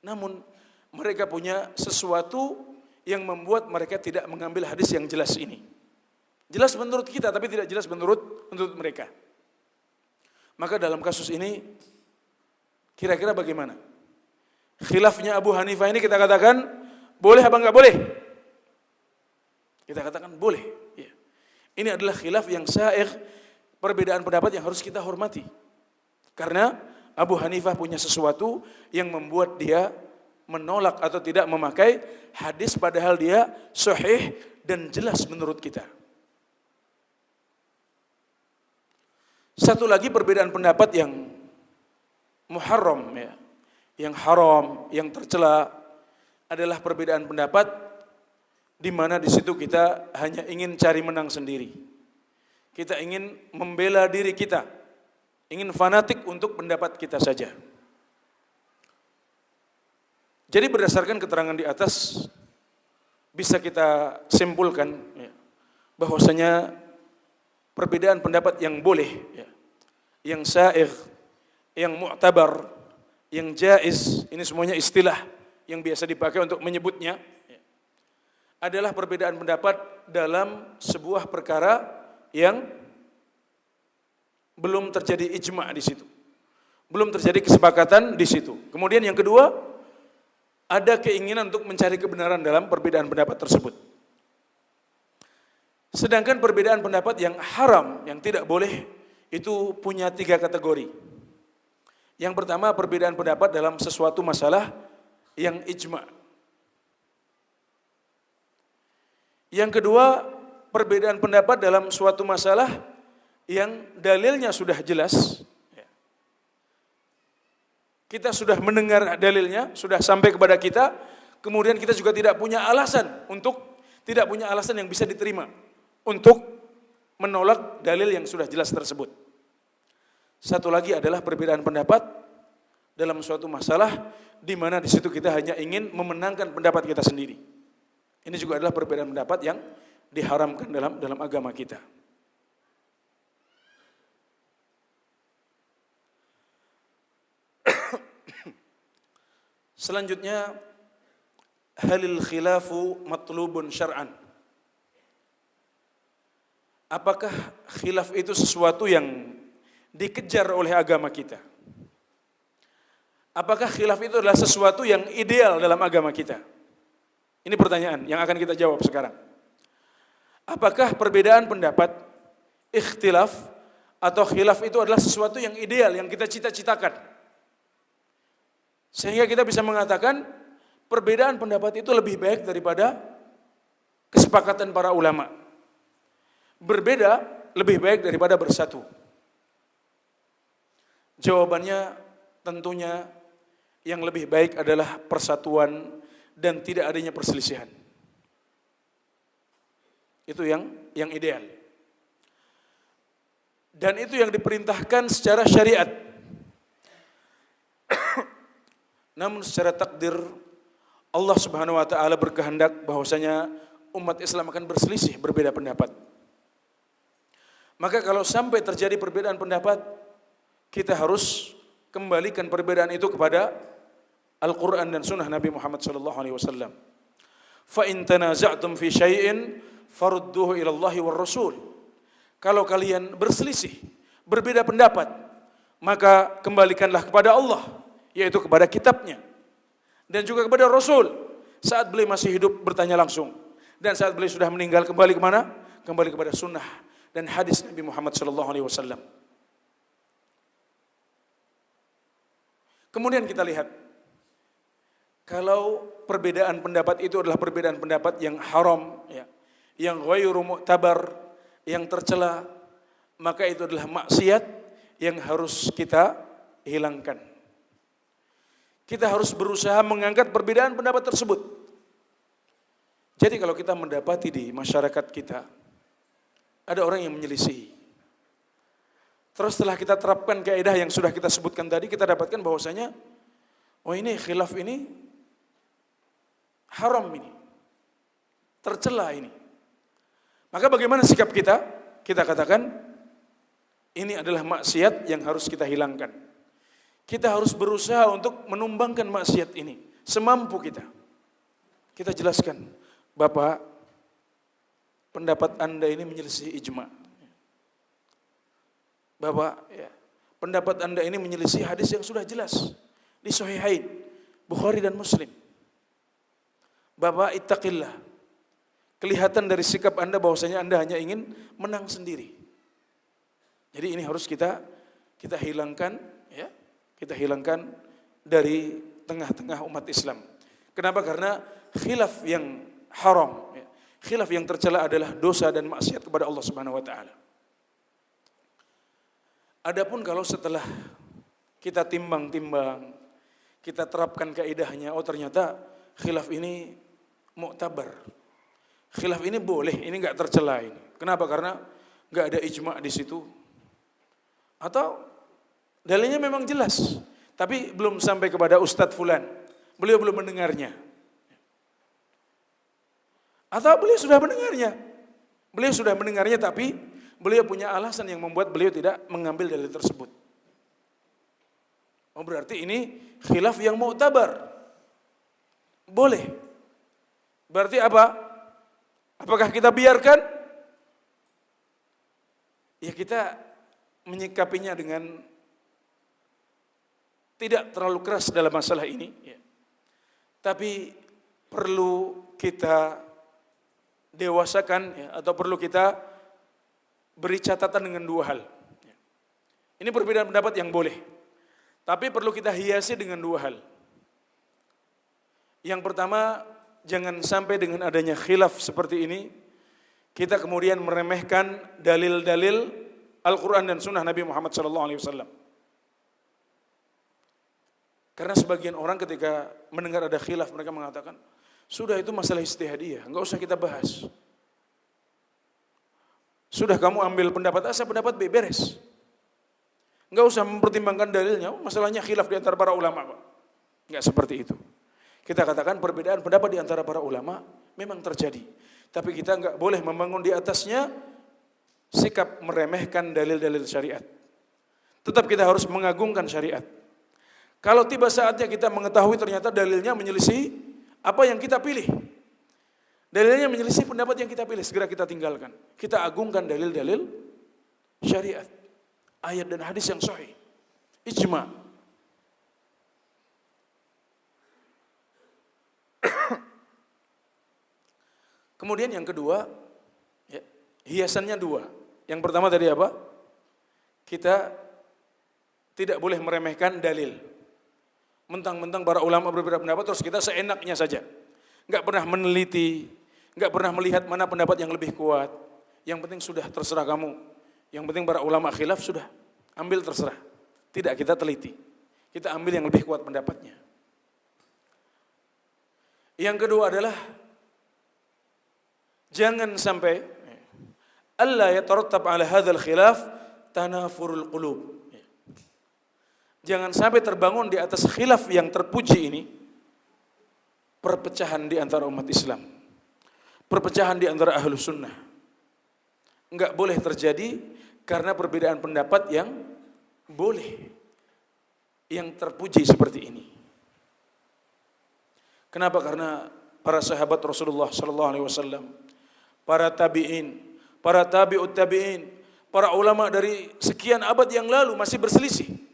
[SPEAKER 1] namun mereka punya sesuatu yang membuat mereka tidak mengambil hadis yang jelas ini. Jelas menurut kita, tapi tidak jelas menurut mereka. Maka dalam kasus ini, kira-kira bagaimana? Khilafnya Abu Hanifah ini kita katakan boleh apa enggak boleh? Kita katakan boleh. Ya. Ini adalah khilaf yang sahih, perbedaan pendapat yang harus kita hormati. Karena Abu Hanifah punya sesuatu yang membuat dia menolak atau tidak memakai hadis padahal dia sahih dan jelas menurut kita. Satu lagi perbedaan pendapat yang muharram, ya, yang haram, yang tercela adalah perbedaan pendapat di mana di situ kita hanya ingin cari menang sendiri. Kita ingin membela diri kita, ingin fanatik untuk pendapat kita saja. Jadi berdasarkan keterangan di atas bisa kita simpulkan bahwasanya perbedaan pendapat yang boleh, yang sa'igh, yang mu'tabar, yang jaiz, ini semuanya istilah yang biasa dipakai untuk menyebutnya, adalah perbedaan pendapat dalam sebuah perkara yang belum terjadi ijma' di situ. Belum terjadi kesepakatan di situ. Kemudian yang kedua, ada keinginan untuk mencari kebenaran dalam perbedaan pendapat tersebut. Sedangkan perbedaan pendapat yang haram, yang tidak boleh, itu punya 3 kategori. Yang pertama, perbedaan pendapat dalam sesuatu masalah yang ijma'. Yang kedua, perbedaan pendapat dalam suatu masalah yang dalilnya sudah jelas, kita sudah mendengar dalilnya, sudah sampai kepada kita, kemudian kita juga tidak punya alasan yang bisa diterima untuk menolak dalil yang sudah jelas tersebut. Satu lagi adalah perbedaan pendapat dalam suatu masalah di mana di situ kita hanya ingin memenangkan pendapat kita sendiri. Ini juga adalah perbedaan pendapat yang diharamkan dalam agama kita. Selanjutnya, halil khilafu matlubun syar'an. Apakah khilaf itu sesuatu yang dikejar oleh agama kita? Apakah khilaf itu adalah sesuatu yang ideal dalam agama kita? Ini pertanyaan yang akan kita jawab sekarang. Apakah perbedaan pendapat, ikhtilaf atau khilaf itu adalah sesuatu yang ideal, yang kita cita-citakan? Sehingga kita bisa mengatakan perbedaan pendapat itu lebih baik daripada kesepakatan para ulama. Berbeda lebih baik daripada bersatu. Jawabannya tentunya yang lebih baik adalah persatuan dan tidak adanya perselisihan. Itu yang ideal. Dan itu yang diperintahkan secara syariat. Namun secara takdir Allah Subhanahu wa taala berkehendak bahwasanya umat Islam akan berselisih, berbeda pendapat. Maka kalau sampai terjadi perbedaan pendapat, kita harus kembalikan perbedaan itu kepada Al-Quran dan Sunnah Nabi Muhammad SAW. Fa in tanaza'tum fi syai'in farudduhu ila Allahi war Rasul. Kalau kalian berselisih, berbeda pendapat, maka kembalikanlah kepada Allah, yaitu kepada kitabnya dan juga kepada Rasul. Saat beliau masih hidup bertanya langsung, dan saat beliau sudah meninggal kembali kemana? Kembali kepada sunnah dan hadis Nabi Muhammad SAW. Kemudian kita lihat, kalau perbedaan pendapat itu adalah perbedaan pendapat yang haram, ya, yang ghairu mu'tabar, yang tercela, maka itu adalah maksiat yang harus kita hilangkan. Kita harus berusaha mengangkat perbedaan pendapat tersebut. Jadi kalau kita mendapati di masyarakat kita ada orang yang menyelisihi, terus setelah kita terapkan kaidah yang sudah kita sebutkan tadi, kita dapatkan bahwasanya ini khilaf ini haram, ini tercela ini. Maka bagaimana sikap kita? Kita katakan ini adalah maksiat yang harus kita hilangkan. Kita harus berusaha untuk menumbangkan maksiat ini semampu kita. Kita jelaskan, Bapak, pendapat Anda ini menyelisih ijma. Bapak, ya, pendapat Anda ini menyelisih hadis yang sudah jelas di Sahihain, Bukhari dan Muslim. Bapak, ittaqillah. Kelihatan dari sikap Anda bahwasanya Anda hanya ingin menang sendiri. Jadi ini harus kita hilangkan, ya. Kita hilangkan dari tengah-tengah umat Islam. Kenapa? Karena khilaf yang haram, ya, khilaf yang tercela adalah dosa dan maksiat kepada Allah Subhanahu wa taala. Adapun kalau setelah kita timbang-timbang, kita terapkan kaidahnya, ternyata khilaf ini mu'tabar. Khilaf ini boleh, ini enggak tercela ini. Kenapa? Karena enggak ada ijma di situ. Atau dalilnya memang jelas, tapi belum sampai kepada Ustadz Fulan. Beliau belum mendengarnya. Atau beliau sudah mendengarnya. Beliau sudah mendengarnya tapi beliau punya alasan yang membuat beliau tidak mengambil dalil tersebut. Berarti ini khilaf yang mu'tabar. Boleh. Berarti apa? Apakah kita biarkan? Ya kita menyikapinya dengan tidak terlalu keras dalam masalah ini, ya. Tapi perlu kita dewasakan, ya, atau perlu kita beri catatan dengan dua hal. Ini perbedaan pendapat yang boleh, tapi perlu kita hiasi dengan dua hal. Yang pertama, jangan sampai dengan adanya khilaf seperti ini, kita kemudian meremehkan dalil-dalil Al-Quran dan Sunnah Nabi Muhammad SAW. Karena sebagian orang ketika mendengar ada khilaf, mereka mengatakan, sudah itu masalah ijtihadiyah, enggak usah kita bahas. Sudah kamu ambil pendapat A, saya pendapat B, beres. Enggak usah mempertimbangkan dalilnya, masalahnya khilaf di antara para ulama, Pak. Enggak seperti itu. Kita katakan perbedaan pendapat di antara para ulama memang terjadi. Tapi kita enggak boleh membangun di atasnya sikap meremehkan dalil-dalil syariat. Tetap kita harus mengagungkan syariat. Kalau tiba saatnya kita mengetahui ternyata dalilnya menyelisih apa yang kita pilih. Dalilnya menyelisih pendapat yang kita pilih, segera kita tinggalkan. Kita agungkan dalil-dalil syariat. Ayat dan hadis yang sahih. Ijma'. Kemudian yang kedua, ya, hiasannya dua. Yang pertama tadi apa? Kita tidak boleh meremehkan dalil. Mentang-mentang para ulama berbeda pendapat, terus kita seenaknya saja. Enggak pernah meneliti, enggak pernah melihat mana pendapat yang lebih kuat. Yang penting sudah terserah kamu. Yang penting para ulama khilaf sudah, ambil terserah. Tidak kita teliti. Kita ambil yang lebih kuat pendapatnya. Yang kedua adalah jangan sampai alla yatarattab ala hadzal khilaf tanafurul qulub. Jangan sampai terbangun di atas khilaf yang terpuji ini perpecahan di antara umat Islam. Perpecahan di antara ahlus sunnah. Enggak boleh terjadi karena perbedaan pendapat yang boleh, yang terpuji seperti ini. Kenapa? Karena para sahabat Rasulullah sallallahu alaihi wasallam, para tabi'in, para tabi'ut tabi'in, para ulama dari sekian abad yang lalu masih berselisih.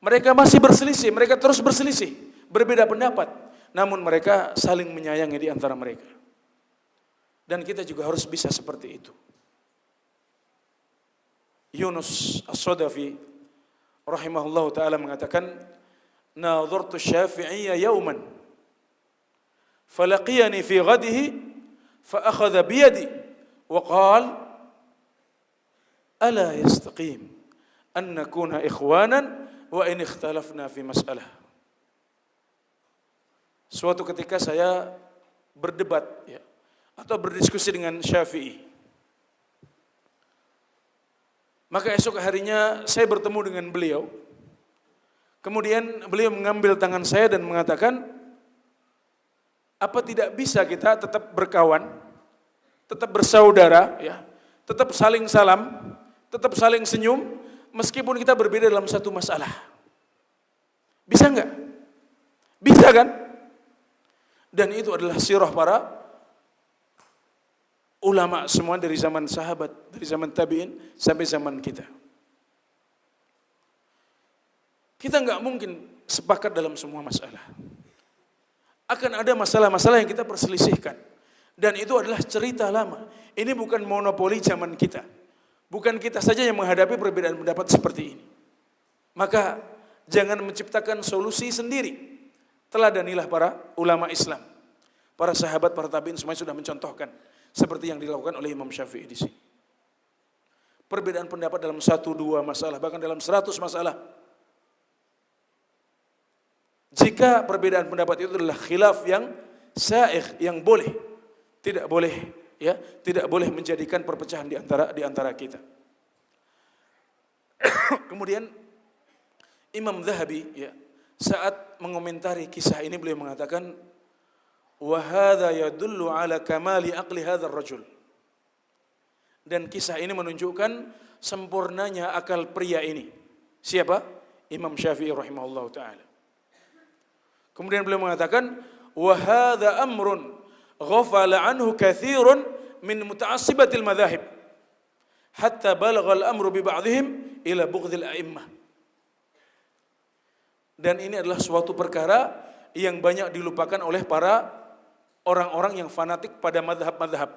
[SPEAKER 1] Mereka masih berselisih, mereka terus berselisih, berbeda pendapat, namun mereka saling menyayangi di antara mereka. Dan kita juga harus bisa seperti itu. Yunus As-Sadafi rahimahullahu taala mengatakan, "Nadhartu Syafi'iyya yawman falaqiyani fi ghadihi fa akhadha bi yadi wa qala ala yastaqim an nakuna ikhwanan wa in ikhtalafna fi mas'alah." Suatu ketika saya berdebat ya, atau berdiskusi dengan Syafi'i. Maka esok harinya saya bertemu dengan beliau. Kemudian beliau mengambil tangan saya dan mengatakan, apa tidak bisa kita tetap berkawan, tetap bersaudara, ya, tetap saling salam, tetap saling senyum, meskipun kita berbeda dalam satu masalah. Bisa enggak? Bisa kan? Dan itu adalah sirah para ulama semua dari zaman sahabat, dari zaman tabi'in sampai zaman kita. Kita enggak mungkin sepakat dalam semua masalah. Akan ada masalah-masalah yang kita perselisihkan. Dan itu adalah cerita lama. Ini bukan monopoli zaman kita. Bukan kita saja yang menghadapi perbedaan pendapat seperti ini. Maka jangan menciptakan solusi sendiri. Teladanilah para ulama Islam. Para sahabat, para tabi'in semuanya sudah mencontohkan. Seperti yang dilakukan oleh Imam Syafi'i di sini. Perbedaan pendapat dalam 1-2 masalah, bahkan dalam 100 masalah. Jika perbedaan pendapat itu adalah khilaf yang sa'ikh, yang boleh, tidak boleh, ya, tidak boleh menjadikan perpecahan di antara kita. Kemudian Imam Zahabi, ya, saat mengomentari kisah ini beliau mengatakan, wa hadza yadullu ala kamali aqli hadzal rajul. Dan kisah ini menunjukkan sempurnanya akal pria ini. Siapa? Imam Syafi'i rahimahullahu taala. Kemudian beliau mengatakan, wa hadza amrun ghafala anhu katsirun min muta'assibatil madzahib hatta balagha al-amru bi ba'dihim ila bughdil a'immah. Dan ini adalah suatu perkara yang banyak dilupakan oleh para orang-orang yang fanatik pada madhab-madhab.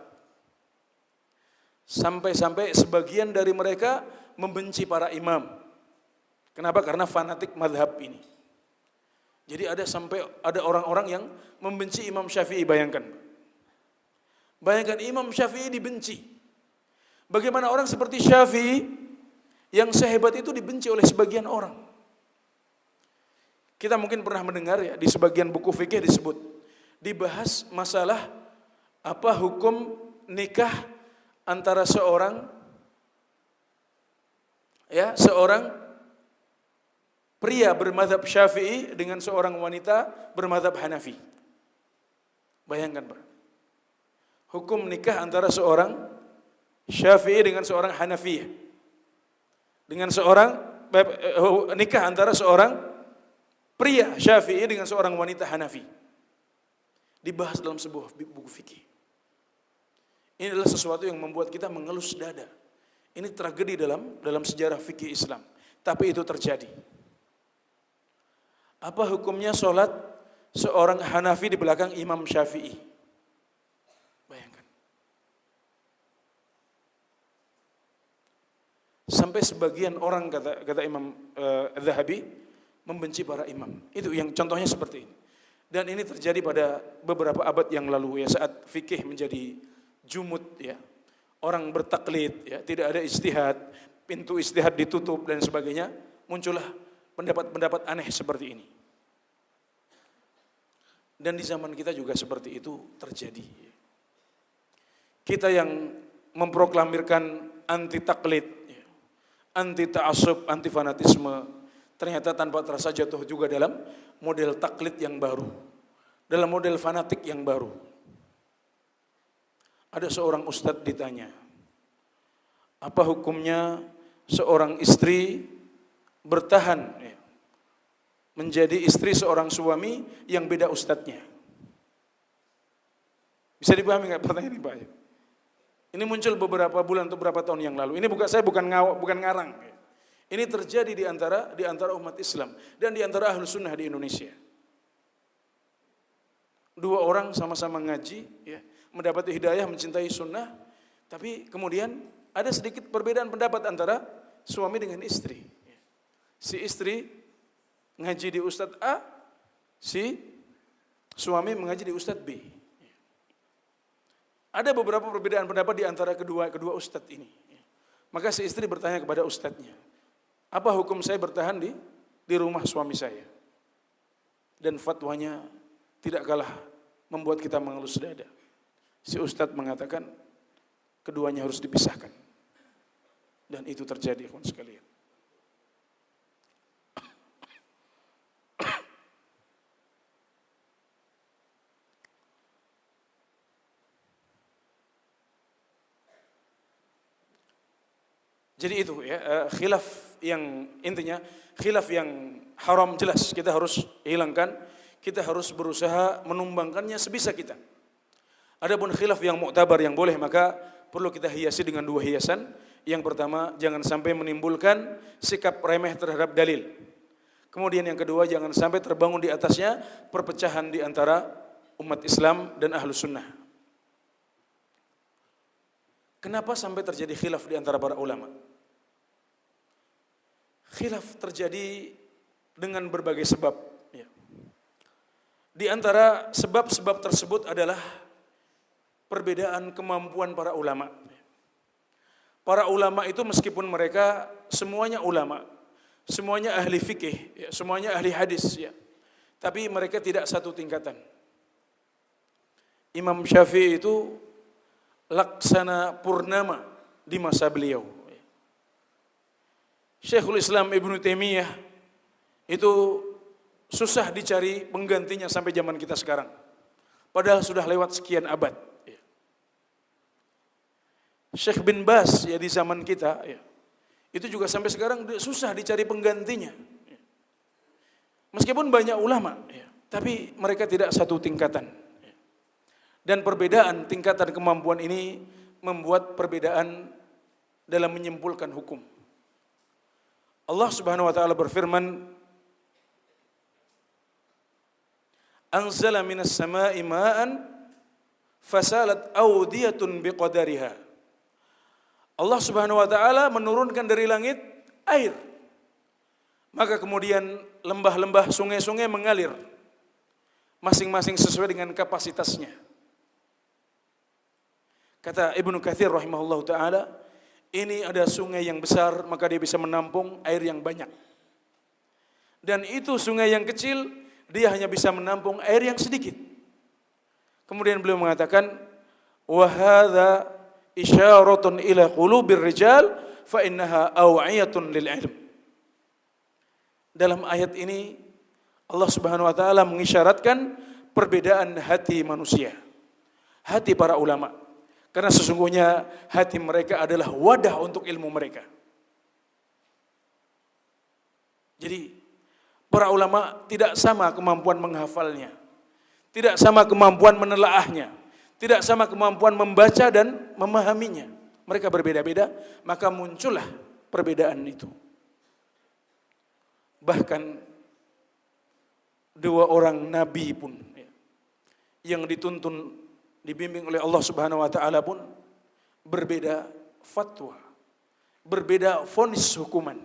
[SPEAKER 1] Sampai-sampai sebagian dari mereka membenci para imam. Kenapa? Karena fanatik madhab ini. Jadi ada orang-orang yang membenci Imam Syafi'i, bayangkan. Bayangkan Imam Syafi'i dibenci. Bagaimana orang seperti Syafi'i yang sehebat itu dibenci oleh sebagian orang. Kita mungkin pernah mendengar ya, di sebagian buku fikih disebut, dibahas masalah apa hukum nikah antara seorang pria bermadzhab Syafi'i dengan seorang wanita bermadzhab Hanafi. Bayangkan, Pak. Hukum nikah antara seorang Syafi'i dengan seorang Hanafi. Dengan nikah antara seorang pria Syafi'i dengan seorang wanita Hanafi. Dibahas dalam sebuah buku fikih. Ini adalah sesuatu yang membuat kita mengelus dada. Ini tragedi dalam sejarah fikih Islam. Tapi itu terjadi. Apa hukumnya sholat seorang Hanafi di belakang Imam Syafi'i? Bayangkan. Sampai sebagian orang kata Imam Az-Zahabi membenci para imam. Itu yang contohnya seperti ini. Dan ini terjadi pada beberapa abad yang lalu ya, saat fikih menjadi jumud ya. Orang bertaklid ya, tidak ada ijtihad, pintu ijtihad ditutup dan sebagainya, muncullah pendapat-pendapat aneh seperti ini. Dan di zaman kita juga seperti itu terjadi. Kita yang memproklamirkan anti taklid, anti ta'assub, anti fanatisme, ternyata tanpa terasa jatuh juga dalam model taklid yang baru, dalam model fanatik yang baru. Ada seorang ustadz ditanya, apa hukumnya seorang istri bertahan menjadi istri seorang suami yang beda ustadznya? Bisa dipahami nggak pertanyaan ini, Pak? Ini muncul beberapa bulan atau beberapa tahun yang lalu. Ini saya bukan ngarang. Ini terjadi di antara umat Islam dan di antara ahlu sunnah di Indonesia. Dua orang sama-sama ngaji, ya, mendapati hidayah, mencintai sunnah, tapi kemudian ada sedikit perbedaan pendapat antara suami dengan istri. Si istri ngaji di Ustadz A, si suami mengaji di Ustadz B. Ada beberapa perbedaan pendapat di antara kedua Ustadz ini. Maka si istri bertanya kepada Ustadznya, apa hukum saya bertahan di rumah suami saya? Dan fatwanya tidak kalah membuat kita mengelus dada. Si Ustadz mengatakan keduanya harus dipisahkan. Dan itu terjadi, kawan sekalian. Jadi itu ya, khilaf yang intinya khilaf yang haram jelas kita harus hilangkan, kita harus berusaha menumbangkannya sebisa kita. Adapun khilaf yang mu'tabar yang boleh, maka perlu kita hiasi dengan dua hiasan. Yang pertama, jangan sampai menimbulkan sikap remeh terhadap dalil. Kemudian yang kedua, jangan sampai terbangun di atasnya perpecahan di antara umat Islam dan ahlu sunnah. Kenapa sampai terjadi khilaf di antara para ulama? Khilaf terjadi dengan berbagai sebab. Di antara sebab-sebab tersebut adalah perbedaan kemampuan para ulama. Para ulama itu meskipun mereka semuanya ulama, semuanya ahli fikih, semuanya ahli hadis, tapi mereka tidak satu tingkatan. Imam Syafi'i itu laksana purnama di masa beliau. Syekhul Islam Ibnu Taimiyah itu susah dicari penggantinya sampai zaman kita sekarang. Padahal sudah lewat sekian abad. Syekh bin Baz ya di zaman kita itu juga sampai sekarang susah dicari penggantinya. Meskipun banyak ulama, tapi mereka tidak satu tingkatan. Dan perbedaan tingkatan kemampuan ini membuat perbedaan dalam menyimpulkan hukum. Allah Subhanahu wa taala berfirman, "Anzala minas sama'i ma'an fasalat awdiyatun biqadariha." Allah Subhanahu wa taala menurunkan dari langit air. Maka kemudian lembah-lembah, sungai-sungai mengalir masing-masing sesuai dengan kapasitasnya. Kata Ibnu Katsir rahimahullahu taala, ini ada sungai yang besar, maka dia bisa menampung air yang banyak. Dan itu sungai yang kecil, dia hanya bisa menampung air yang sedikit. Kemudian beliau mengatakan, wa hadza isyaratun ila qulubir rijal fa innaha aw'iyatun lil ilm. Dalam ayat ini Allah Subhanahu wa taala mengisyaratkan perbedaan hati manusia, hati para ulama. Karena sesungguhnya hati mereka adalah wadah untuk ilmu mereka. Jadi para ulama tidak sama kemampuan menghafalnya, tidak sama kemampuan menelaahnya, tidak sama kemampuan membaca dan memahaminya. Mereka berbeda-beda, maka muncullah perbedaan itu. Bahkan dua orang nabi pun yang dituntun, dibimbing oleh Allah Subhanahu wa taala pun berbeda fatwa, berbeda vonis hukuman.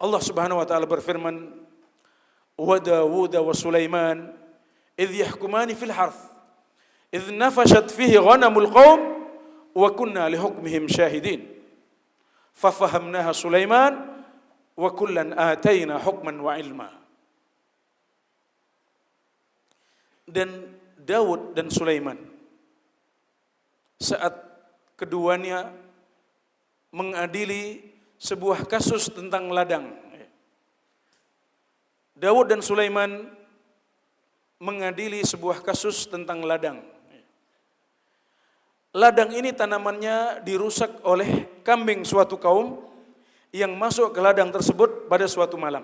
[SPEAKER 1] Allah Subhanahu wa taala berfirman, "Wa Dawud wa Sulaiman idh yahkumani fil harth, idh nafashat fihi ghanamul qaum wa kunna li hukmihim syahidin. Fafahamnaha Sulaiman wa kullan ataina hukman wa ilma." Dan Daud dan Sulaiman saat keduanya mengadili sebuah kasus tentang ladang. Daud dan Sulaiman mengadili sebuah kasus tentang ladang. Ladang ini tanamannya dirusak oleh kambing suatu kaum yang masuk ke ladang tersebut pada suatu malam.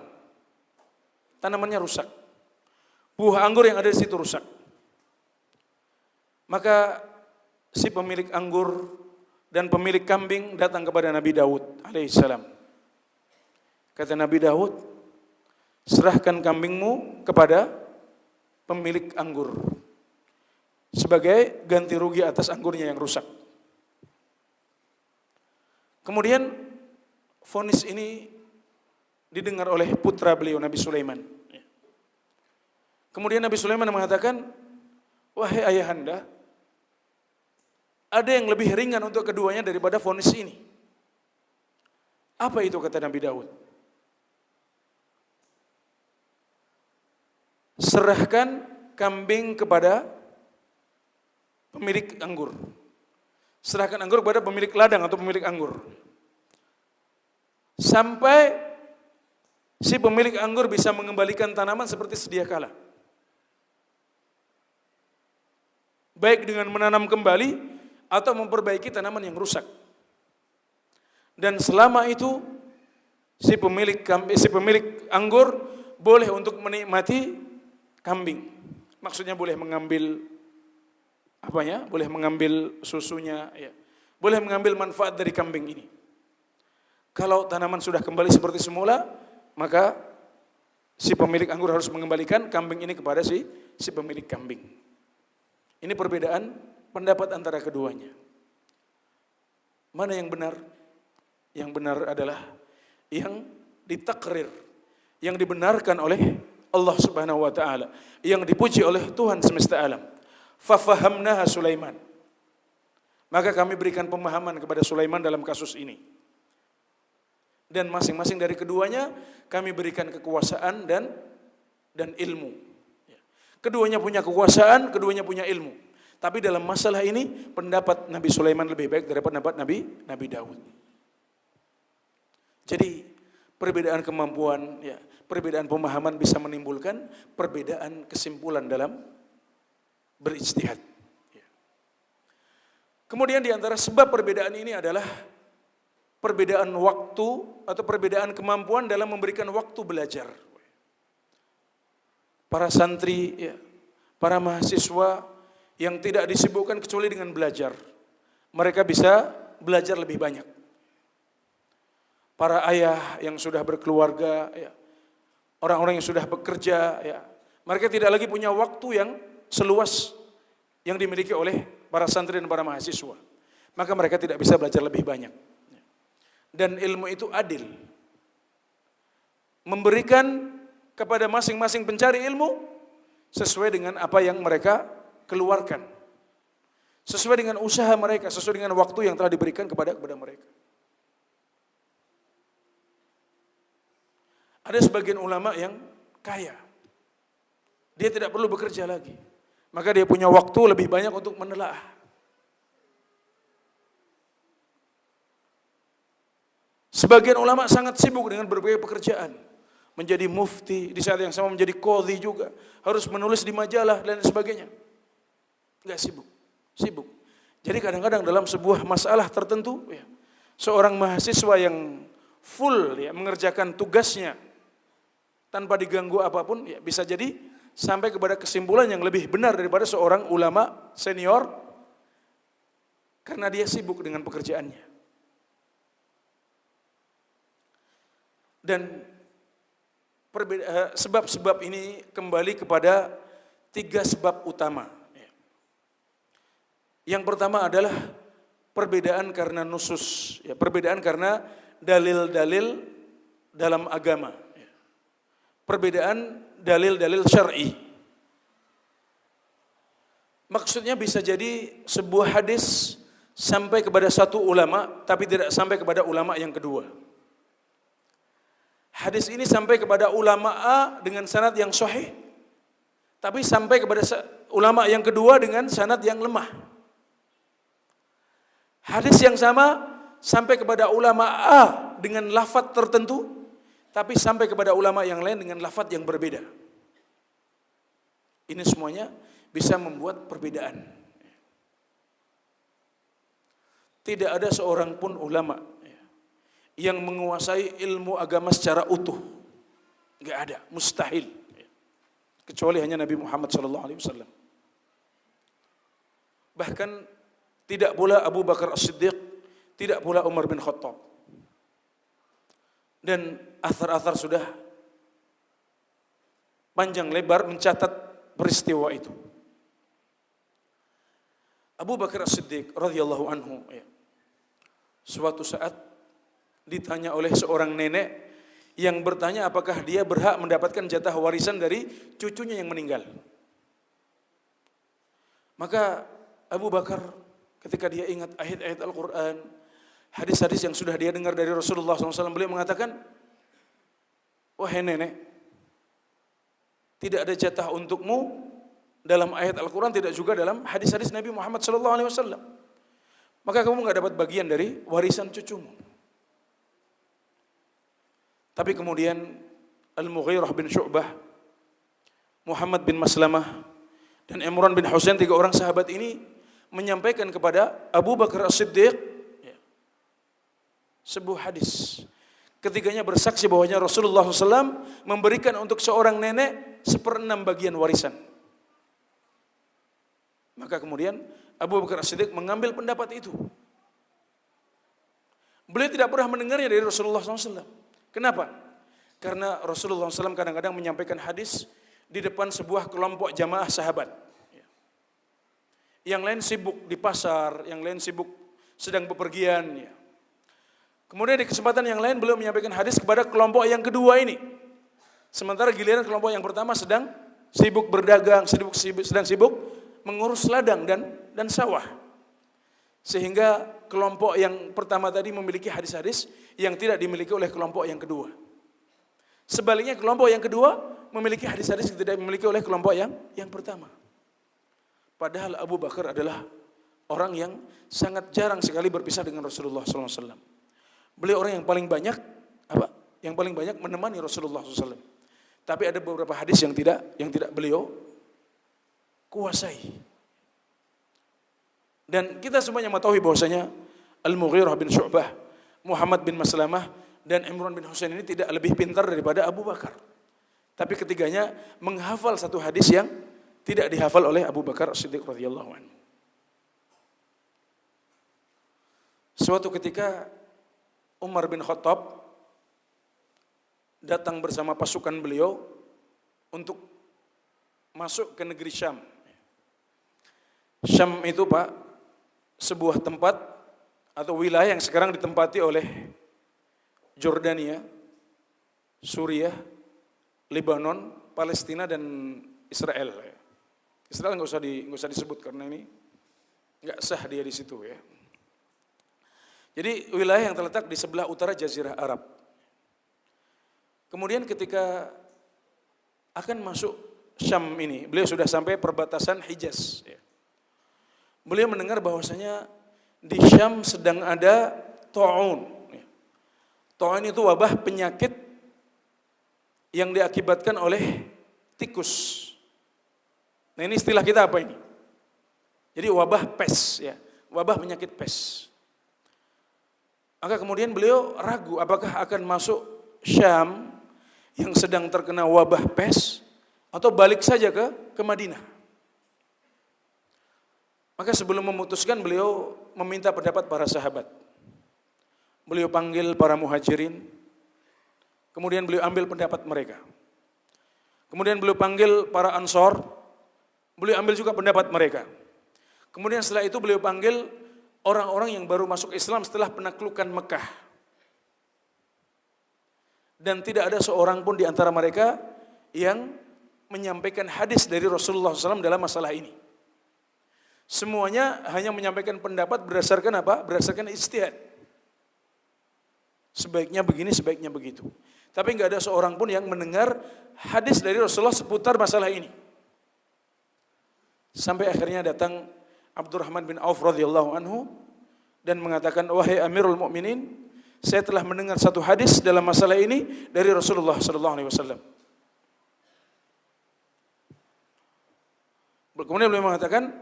[SPEAKER 1] Tanamannya rusak. Buah anggur yang ada di situ rusak. Maka si pemilik anggur dan pemilik kambing datang kepada Nabi Daud alaihissalam. Kata Nabi Daud, serahkan kambingmu kepada pemilik anggur sebagai ganti rugi atas anggurnya yang rusak. Kemudian vonis ini didengar oleh putra beliau Nabi Sulaiman. Kemudian Nabi Sulaiman mengatakan, wahai ayahanda, ada yang lebih ringan untuk keduanya daripada vonis ini. Apa itu, kata Nabi Daud? Serahkan kambing kepada pemilik anggur. Serahkan anggur kepada pemilik ladang atau pemilik anggur. Sampai si pemilik anggur bisa mengembalikan tanaman seperti sedia kala. Baik dengan menanam kembali atau memperbaiki tanaman yang rusak. Dan selama itu si pemilik anggur boleh untuk menikmati kambing. Maksudnya boleh mengambil apanya? Boleh mengambil susunya, ya. Boleh mengambil manfaat dari kambing ini. Kalau tanaman sudah kembali seperti semula, maka si pemilik anggur harus mengembalikan kambing ini kepada si pemilik kambing. Ini perbedaan pendapat antara keduanya. Mana yang benar? Yang benar adalah yang ditakrir, yang dibenarkan oleh Allah Subhanahu wa taala, yang dipuji oleh Tuhan semesta alam. Fafahamnaha Sulaiman. Maka kami berikan pemahaman kepada Sulaiman dalam kasus ini. Dan masing-masing dari keduanya kami berikan kekuasaan dan ilmu. Keduanya punya kekuasaan, keduanya punya ilmu. Tapi dalam masalah ini pendapat Nabi Sulaiman lebih baik daripada pendapat Nabi Daud. Jadi perbedaan kemampuan, ya, perbedaan pemahaman bisa menimbulkan perbedaan kesimpulan dalam berijtihad. Kemudian di antara sebab perbedaan ini adalah perbedaan waktu atau perbedaan kemampuan dalam memberikan waktu belajar. Para santri, ya, para mahasiswa yang tidak disibukkan kecuali dengan belajar, mereka bisa belajar lebih banyak. Para ayah yang sudah berkeluarga, ya, orang-orang yang sudah bekerja, ya, mereka tidak lagi punya waktu yang seluas yang dimiliki oleh para santri dan para mahasiswa. Maka mereka tidak bisa belajar lebih banyak. Dan ilmu itu adil, memberikan kepada masing-masing pencari ilmu sesuai dengan apa yang mereka keluarkan, sesuai dengan usaha mereka, sesuai dengan waktu yang telah diberikan kepada mereka. Ada sebagian ulama yang kaya. Dia tidak perlu bekerja lagi. Maka dia punya waktu lebih banyak untuk menelaah. Sebagian ulama sangat sibuk dengan berbagai pekerjaan. Menjadi mufti, di saat yang sama menjadi qadhi juga. Harus menulis di majalah dan sebagainya. Enggak sibuk. Sibuk. Jadi kadang-kadang dalam sebuah masalah tertentu, ya, seorang mahasiswa yang full ya, mengerjakan tugasnya tanpa diganggu apapun, ya, bisa jadi sampai kepada kesimpulan yang lebih benar daripada seorang ulama senior karena dia sibuk dengan pekerjaannya. Dan sebab-sebab ini kembali kepada 3 sebab utama. Yang pertama adalah perbedaan karena nusus, ya, perbedaan karena dalil-dalil dalam agama. Perbedaan dalil-dalil syar'i. Maksudnya bisa jadi sebuah hadis sampai kepada satu ulama tapi tidak sampai kepada ulama yang kedua. Hadis ini sampai kepada ulama A dengan sanad yang sahih, tapi sampai kepada ulama yang kedua dengan sanad yang lemah. Hadis yang sama sampai kepada ulama A dengan lafadz tertentu, tapi sampai kepada ulama yang lain dengan lafadz yang berbeda. Ini semuanya bisa membuat perbedaan. Tidak ada seorang pun ulama yang menguasai ilmu agama secara utuh. Enggak ada, mustahil. Kecuali hanya Nabi Muhammad SAW. Bahkan tidak pula Abu Bakar As-Siddiq, tidak pula Umar bin Khattab. Dan athar-athar sudah panjang lebar mencatat peristiwa itu. Abu Bakar As-Siddiq radhiyallahu anhu, ya, suatu saat ditanya oleh seorang nenek yang bertanya apakah dia berhak mendapatkan jatah warisan dari cucunya yang meninggal. Maka Abu Bakar ketika dia ingat ayat-ayat Al-Quran, hadis-hadis yang sudah dia dengar dari Rasulullah SAW, beliau mengatakan, wahai nenek, tidak ada jatah untukmu dalam ayat Al-Quran, tidak juga dalam hadis-hadis Nabi Muhammad SAW. Maka kamu nggak dapat bagian dari warisan cucumu. Tapi kemudian Al-Mughirah bin Syu'bah, Muhammad bin Maslamah, dan Imran bin Husain, 3 orang sahabat ini menyampaikan kepada Abu Bakar As-Siddiq sebuah hadis. Ketiganya bersaksi bahwasanya Rasulullah SAW memberikan untuk seorang nenek 1/6 bagian warisan. Maka kemudian Abu Bakar As-Siddiq mengambil pendapat itu. Beliau tidak pernah mendengarnya dari Rasulullah SAW. Kenapa? Karena Rasulullah SAW kadang-kadang menyampaikan hadis di depan sebuah kelompok jamaah sahabat. Yang lain sibuk di pasar, yang lain sibuk sedang bepergian. Kemudian di kesempatan yang lain beliau menyampaikan hadis kepada kelompok yang kedua ini. Sementara giliran kelompok yang pertama sedang sibuk berdagang, sedang sibuk mengurus ladang dan sawah. Sehingga kelompok yang pertama tadi memiliki hadis-hadis yang tidak dimiliki oleh kelompok yang kedua. Sebaliknya kelompok yang kedua memiliki hadis-hadis yang tidak dimiliki oleh kelompok yang pertama. Padahal Abu Bakar adalah orang yang sangat jarang sekali berpisah dengan Rasulullah SAW. Beliau orang yang paling banyak menemani Rasulullah SAW. Tapi ada beberapa hadis yang tidak beliau kuasai. Dan kita semuanya mengetahui bahwasanya Al-Mughirah bin Syu'bah, Muhammad bin Maslamah, dan Imran bin Husain ini tidak lebih pintar daripada Abu Bakar. Tapi ketiganya menghafal satu hadis yang tidak dihafal oleh Abu Bakar As-Siddiq radhiyallahu anhu. Suatu ketika Umar bin Khattab datang bersama pasukan beliau untuk masuk ke negeri Syam. Syam itu, Pak, sebuah tempat atau wilayah yang sekarang ditempati oleh Jordania, Suriah, Lebanon, Palestina, dan Israel. Israel nggak usah disebut karena ini nggak sah dia di situ ya. Jadi wilayah yang terletak di sebelah utara Jazirah Arab. Kemudian ketika akan masuk Syam ini, beliau sudah sampai perbatasan Hijaz. Beliau mendengar bahwasanya di Syam sedang ada ta'un. Ta'un itu wabah penyakit yang diakibatkan oleh tikus. Nah ini istilah kita apa ini? Jadi wabah pes, ya, wabah penyakit pes. Maka kemudian beliau ragu apakah akan masuk Syam yang sedang terkena wabah pes atau balik saja ke Madinah. Maka sebelum memutuskan beliau meminta pendapat para sahabat. Beliau panggil para muhajirin, kemudian beliau ambil pendapat mereka. Kemudian beliau panggil para ansor, beliau ambil juga pendapat mereka. Kemudian setelah itu beliau panggil orang-orang yang baru masuk Islam setelah penaklukan Mekah. Dan tidak ada seorang pun di antara mereka yang menyampaikan hadis dari Rasulullah SAW dalam masalah ini. Semuanya hanya menyampaikan pendapat berdasarkan apa? Berdasarkan ijtihad. Sebaiknya begini, sebaiknya begitu. Tapi nggak ada seorang pun yang mendengar hadis dari Rasulullah seputar masalah ini. Sampai akhirnya datang Abdurrahman bin Auf radhiyallahu anhu dan mengatakan, wahai Amirul Mukminin, saya telah mendengar satu hadis dalam masalah ini dari Rasulullah sallallahu alaihi wasallam. Kemudian beliau mengatakan,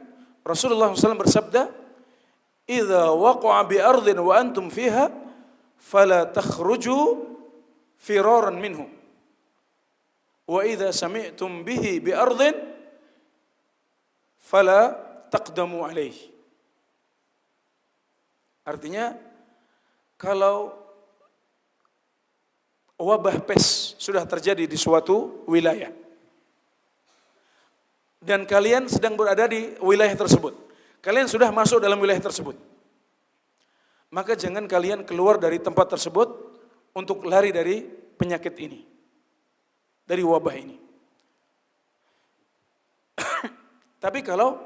[SPEAKER 1] Rasulullah SAW bersabda, "Idza waqa'a bi ardin wa antum fiha, fala takhruju firaran minhu. Wa idza sami'tum bihi bi ardin, fala taqdamu alaihi." Artinya, kalau wabah pes sudah terjadi di suatu wilayah dan kalian sedang berada di wilayah tersebut, kalian sudah masuk dalam wilayah tersebut, maka jangan kalian keluar dari tempat tersebut untuk lari dari penyakit ini, dari wabah ini. Tapi kalau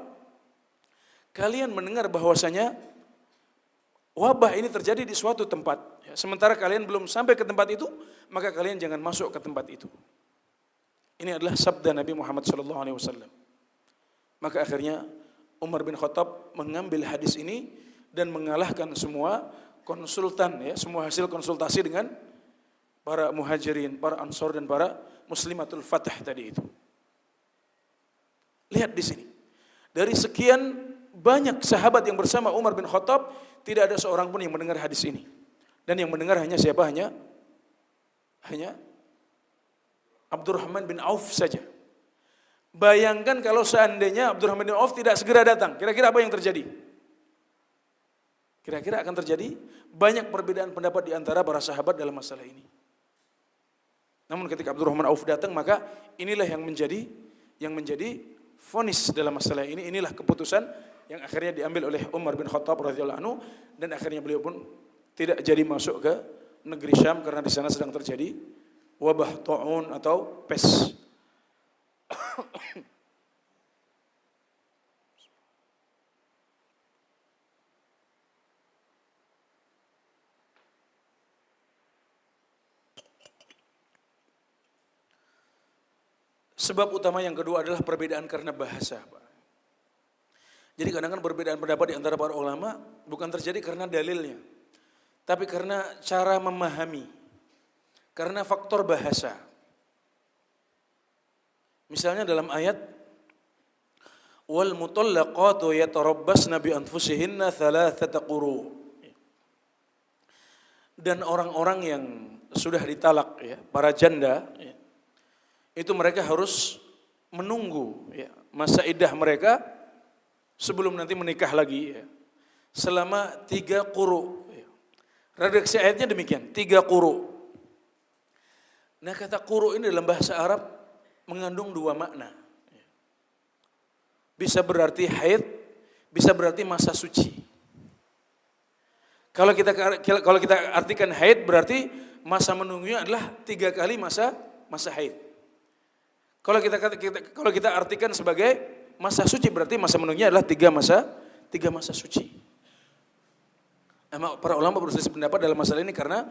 [SPEAKER 1] kalian mendengar bahwasanya wabah ini terjadi di suatu tempat, sementara kalian belum sampai ke tempat itu, maka kalian jangan masuk ke tempat itu. Ini adalah sabda Nabi Muhammad SAW. Maka akhirnya Umar bin Khattab mengambil hadis ini dan mengalahkan semua konsultan, ya, semua hasil konsultasi dengan para muhajirin, para ansor dan para muslimatul fatah tadi itu. Lihat di sini, dari sekian banyak sahabat yang bersama Umar bin Khattab, tidak ada seorang pun yang mendengar hadis ini. Dan yang mendengar hanya siapa? Hanya Abdurrahman bin Auf saja. Bayangkan kalau seandainya Abdurrahman bin Auf tidak segera datang, kira-kira apa yang terjadi? Kira-kira akan terjadi banyak perbedaan pendapat di antara para sahabat dalam masalah ini. Namun ketika Abdurrahman Auf datang, maka inilah yang menjadi vonis dalam masalah ini. Inilah keputusan yang akhirnya diambil oleh Umar bin Khattab radhiyallahu anhu, dan akhirnya beliau pun tidak jadi masuk ke negeri Syam karena di sana sedang terjadi wabah ta'un atau pes. Sebab utama yang kedua adalah perbedaan karena bahasa, Pak. Jadi kadang-kadang perbedaan pendapat di antara para ulama bukan terjadi karena dalilnya, tapi karena cara memahami, karena faktor bahasa. Misalnya dalam ayat, wal mutallaqatu yatarabbasna bi anfusihinna thalathata quru. Dan orang-orang yang sudah ditalak, ya, para janda, ya, itu mereka harus menunggu, ya, masa iddah mereka sebelum nanti menikah lagi, ya, selama 3 quru. Ya. Redaksi ayatnya demikian, 3 quru. Nah, kata quru ini dalam bahasa Arab mengandung 2 makna. Bisa berarti haid, bisa berarti masa suci. Kalau kita artikan haid, berarti masa menunggunya adalah 3 kali masa haid. Kalau kita artikan sebagai masa suci, berarti masa menunggunya adalah 3 masa suci. Para ulama berselisih pendapat dalam masalah ini karena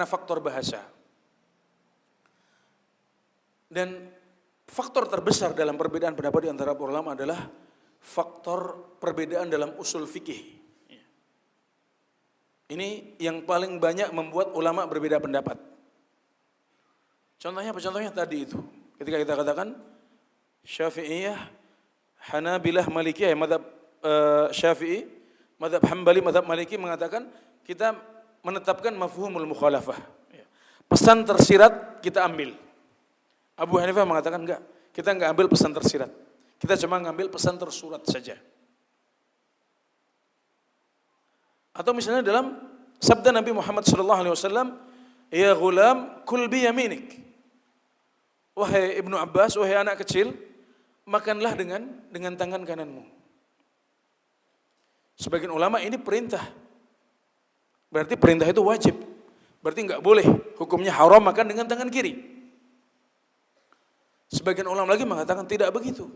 [SPEAKER 1] faktor bahasa. Dan faktor terbesar dalam perbedaan pendapat di antara para ulama adalah faktor perbedaan dalam usul fikih. Ini yang paling banyak membuat ulama berbeda pendapat. Contohnya apa? Contohnya tadi itu. Ketika kita katakan Syafi'iyah, Hanabilah, Malikiyah, madhab Syafi'i, madhab Hambali, madhab Maliki mengatakan kita menetapkan mafhumul mukhalafah. Pesan tersirat kita ambil. Abu Hanifah mengatakan enggak, kita enggak ambil pesan tersirat. Kita cuma ngambil pesan tersurat saja. Atau misalnya dalam sabda Nabi Muhammad SAW, ya ghulam, kul bi yaminik. Wahai Ibnu Abbas, wahai anak kecil, makanlah dengan tangan kananmu. Sebagian ulama ini perintah. Berarti perintah itu wajib. Berarti enggak boleh, hukumnya haram makan dengan tangan kiri. Sebagian ulama lagi mengatakan tidak begitu.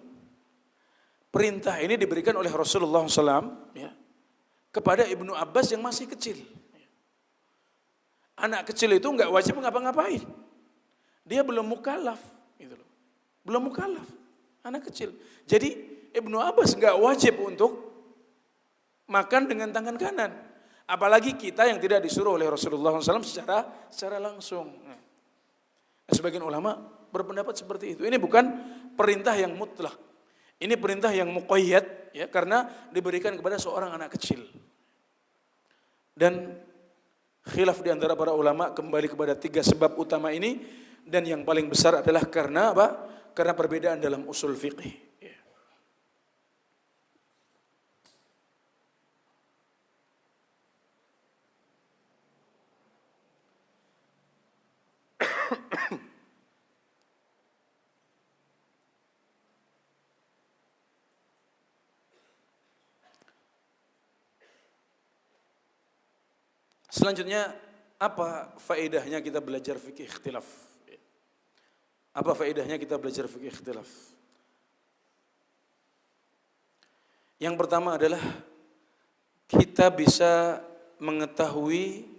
[SPEAKER 1] Perintah ini diberikan oleh Rasulullah SAW, ya, kepada Ibnu Abbas yang masih kecil. Anak kecil itu enggak wajib ngapa-ngapain. Dia belum mukallaf, gitu loh. Belum mukallaf, anak kecil. Jadi Ibnu Abbas enggak wajib untuk makan dengan tangan kanan. Apalagi kita yang tidak disuruh oleh Rasulullah SAW secara langsung. Nah, sebagian ulama berpendapat seperti itu. Ini bukan perintah yang mutlak. Ini perintah yang muqayyad, ya, karena diberikan kepada seorang anak kecil. Dan khilaf di antara para ulama kembali kepada 3 sebab utama ini, dan yang paling besar adalah karena apa? Karena perbedaan dalam usul fiqih. Selanjutnya, apa faedahnya kita belajar fikih ikhtilaf? Apa faedahnya kita belajar fikih ikhtilaf? Yang pertama adalah kita bisa mengetahui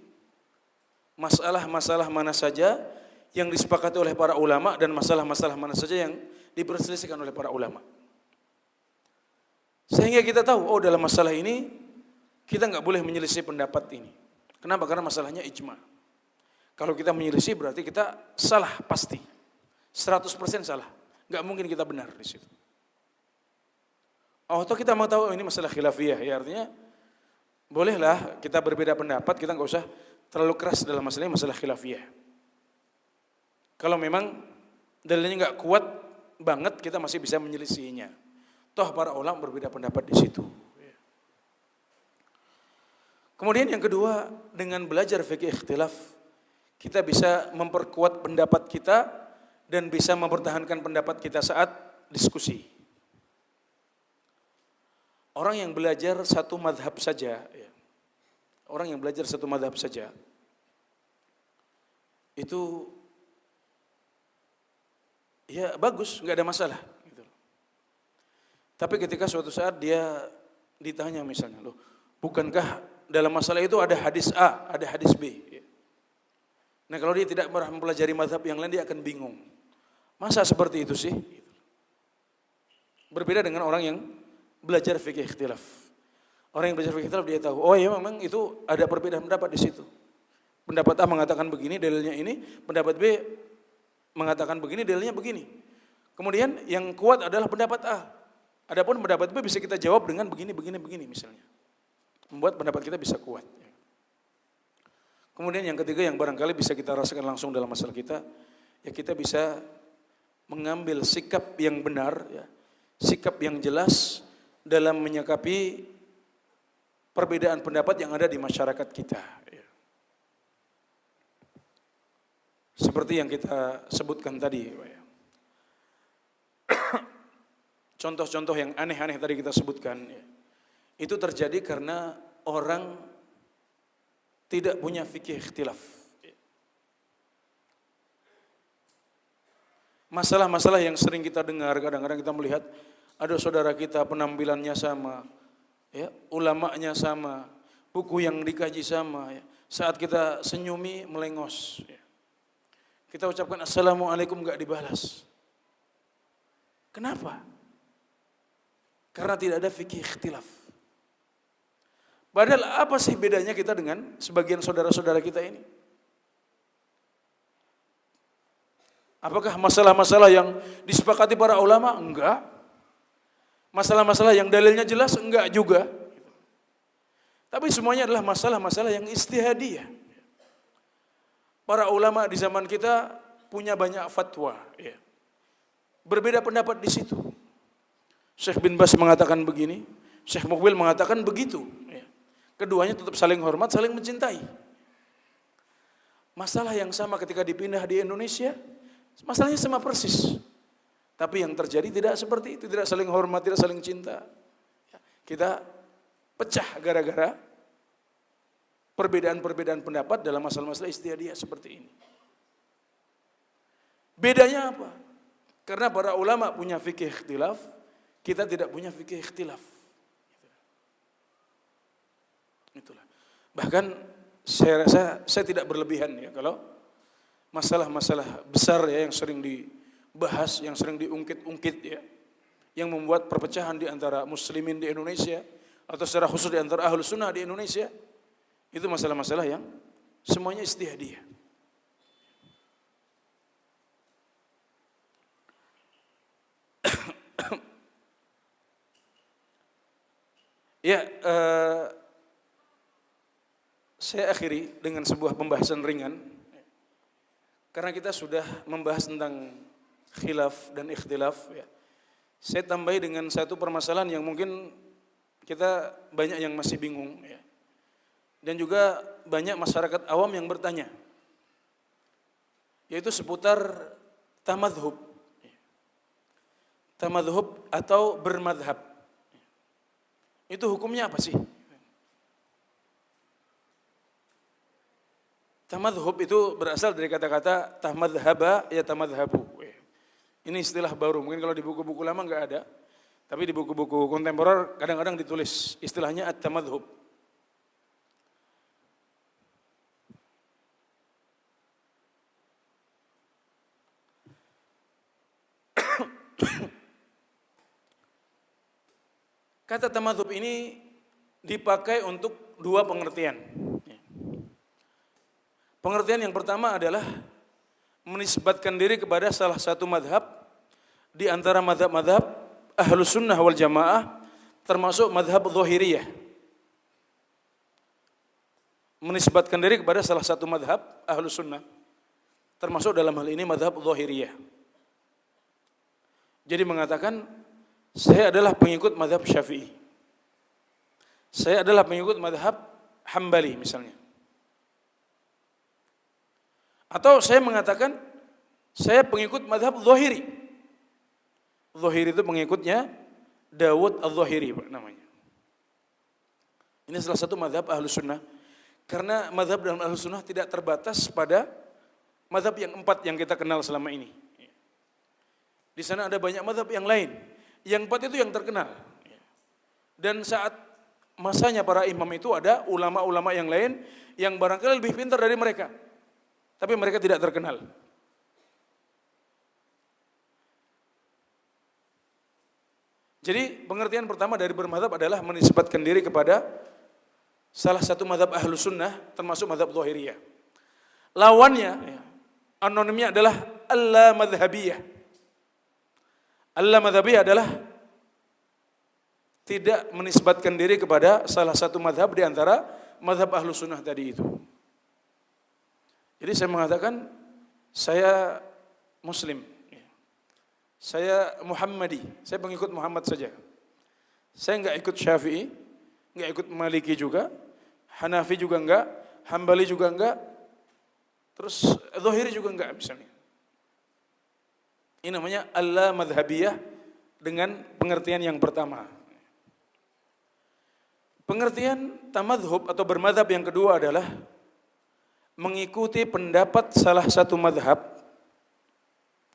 [SPEAKER 1] masalah-masalah mana saja yang disepakati oleh para ulama dan masalah-masalah mana saja yang diperselisihkan oleh para ulama. Sehingga kita tahu, oh dalam masalah ini kita nggak boleh menyelisih pendapat ini. Kenapa? Karena masalahnya ijma. Kalau kita menyelisih berarti kita salah pasti. 100% salah. Nggak mungkin kita benar di situ. Oh, atau kita mau tahu ini masalah khilafiyah, ya artinya bolehlah kita berbeda pendapat, kita nggak usah terlalu keras dalam masalah ini, masalah khilafiyah. Kalau memang dalilnya nggak kuat banget, kita masih bisa menyelisihinya. Toh para ulama berbeda pendapat di situ. Kemudian yang kedua, dengan belajar fikih ikhtilaf, kita bisa memperkuat pendapat kita dan bisa mempertahankan pendapat kita saat diskusi. Orang yang belajar satu madhab saja, orang yang belajar satu madhab saja, itu ya bagus, nggak ada masalah. Gitu. Tapi ketika suatu saat dia ditanya misalnya, loh, bukankah dalam masalah itu ada hadis A, ada hadis B. Nah kalau dia tidak mempelajari mazhab yang lain, dia akan bingung. Masa seperti itu sih? Berbeda dengan orang yang belajar fikih ikhtilaf. Orang yang belajar fikih ikhtilaf dia tahu, oh ya memang itu ada perbedaan pendapat di situ. Pendapat A mengatakan begini, dalilnya ini. Pendapat B mengatakan begini, dalilnya begini. Kemudian yang kuat adalah pendapat A. Adapun pendapat B bisa kita jawab dengan begini, begini, begini misalnya. Membuat pendapat kita bisa kuat. Kemudian yang ketiga yang barangkali bisa kita rasakan langsung dalam masalah kita, ya kita bisa mengambil sikap yang benar, ya, sikap yang jelas dalam menyikapi perbedaan pendapat yang ada di masyarakat kita. Ya. Seperti yang kita sebutkan tadi. Ya. Contoh-contoh yang aneh-aneh tadi kita sebutkan, ya. Itu terjadi karena orang tidak punya fikih ikhtilaf. Masalah-masalah yang sering kita dengar, kadang-kadang kita melihat ada saudara kita penampilannya sama, ya, ulamanya sama, buku yang dikaji sama, ya. Saat kita senyumi melengos. Ya. Kita ucapkan assalamualaikum enggak dibalas. Kenapa? Karena tidak ada fikih ikhtilaf. Padahal apa sih bedanya kita dengan sebagian saudara-saudara kita ini? Apakah masalah-masalah yang disepakati para ulama? Enggak. Masalah-masalah yang dalilnya jelas? Enggak juga. Tapi semuanya adalah masalah-masalah yang ijtihadiyah. Para ulama di zaman kita punya banyak fatwa. Ya. Berbeda pendapat di situ. Syekh bin Bas mengatakan begini, Syekh Muqbil mengatakan begitu. Ya. Keduanya tetap saling hormat, saling mencintai. Masalah yang sama ketika dipindah di Indonesia, masalahnya sama persis. Tapi yang terjadi tidak seperti itu, tidak saling hormat, tidak saling cinta. Kita pecah gara-gara perbedaan-perbedaan pendapat dalam masalah-masalah ijtihadiyah seperti ini. Bedanya apa? Karena para ulama punya fikih ikhtilaf, kita tidak punya fikih ikhtilaf. Itulah. Bahkan saya rasa saya tidak berlebihan ya kalau masalah-masalah besar ya yang sering dibahas, yang sering diungkit-ungkit ya, yang membuat perpecahan di antara muslimin di Indonesia atau secara khusus di antara ahlus sunnah di Indonesia, itu masalah-masalah yang semuanya ijtihadiyah. Ya, saya akhiri dengan sebuah pembahasan ringan. Karena kita sudah membahas tentang khilaf dan ikhtilaf. Ya. Saya tambahi dengan satu permasalahan yang mungkin kita banyak yang masih bingung. Ya. Dan juga banyak masyarakat awam yang bertanya. Yaitu seputar tamadhub. Tamadhub atau bermadhab. Itu hukumnya apa sih? Tamadhub itu berasal dari kata-kata tamadhaba ya tamadhabu. Ini istilah baru, mungkin kalau di buku-buku lama enggak ada. Tapi di buku-buku kontemporer kadang-kadang ditulis istilahnya at-tamadhub. Kata tamadhub ini dipakai untuk dua pengertian. Pengertian yang pertama adalah menisbatkan diri kepada salah satu madhab di antara madhab-madhab ahlus sunnah wal jamaah, termasuk madhab dhahiriyah. Menisbatkan diri kepada salah satu madhab ahlus sunnah, termasuk dalam hal ini madhab dhahiriyah. Jadi mengatakan, saya adalah pengikut madhab Syafi'i. Saya adalah pengikut madhab Hambali misalnya. Atau saya mengatakan, saya pengikut madhab Dhahiri. Dhahiri itu pengikutnya Dawud al-Dhahiri namanya. Ini salah satu madhab Ahlus Sunnah. Karena madhab dalam Ahlus Sunnah tidak terbatas pada madhab yang 4 yang kita kenal selama ini. Di sana ada banyak madhab yang lain. Yang 4 itu yang terkenal. Dan saat masanya para imam itu ada ulama-ulama yang lain yang barangkali lebih pintar dari mereka. Tapi mereka tidak terkenal. Jadi pengertian pertama dari bermadhab adalah menisbatkan diri kepada salah satu madhab Ahlus Sunnah, termasuk madhab Dhahiriyah. Lawannya, anonimnya adalah Al-Madhabiyah. Al-Madhabiyah adalah tidak menisbatkan diri kepada salah satu madhab di antara madhab Ahlus Sunnah tadi itu. Jadi saya mengatakan, saya Muslim, saya Muhammadi, saya pengikut Muhammad saja. Saya enggak ikut Syafi'i, enggak ikut Maliki juga, Hanafi juga enggak, Hambali juga enggak, terus Dhahiri juga enggak misalnya. Ini namanya Al-Madhabiyah dengan pengertian yang pertama. Pengertian tamadhub atau bermadhab yang kedua adalah mengikuti pendapat salah satu madhab,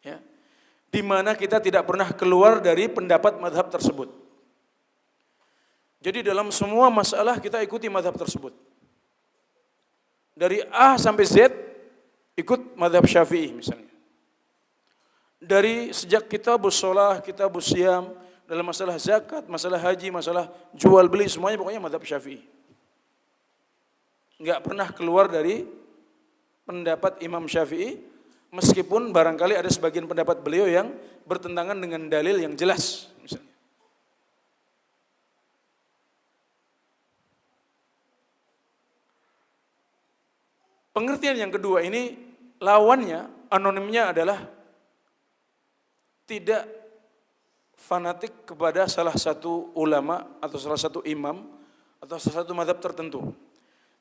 [SPEAKER 1] ya, di mana kita tidak pernah keluar dari pendapat madhab tersebut. Jadi dalam semua masalah kita ikuti madhab tersebut. Dari A sampai Z, ikut madhab Syafi'i misalnya. Dari sejak kitabus shalah, kitabus siyam, dalam masalah zakat, masalah haji, masalah jual beli, semuanya pokoknya madhab Syafi'i. Enggak pernah keluar dari pendapat Imam Syafi'i, meskipun barangkali ada sebagian pendapat beliau yang bertentangan dengan dalil yang jelas misalnya. Pengertian yang kedua ini, lawannya, anonimnya adalah tidak fanatik kepada salah satu ulama atau salah satu imam atau salah satu mazhab tertentu.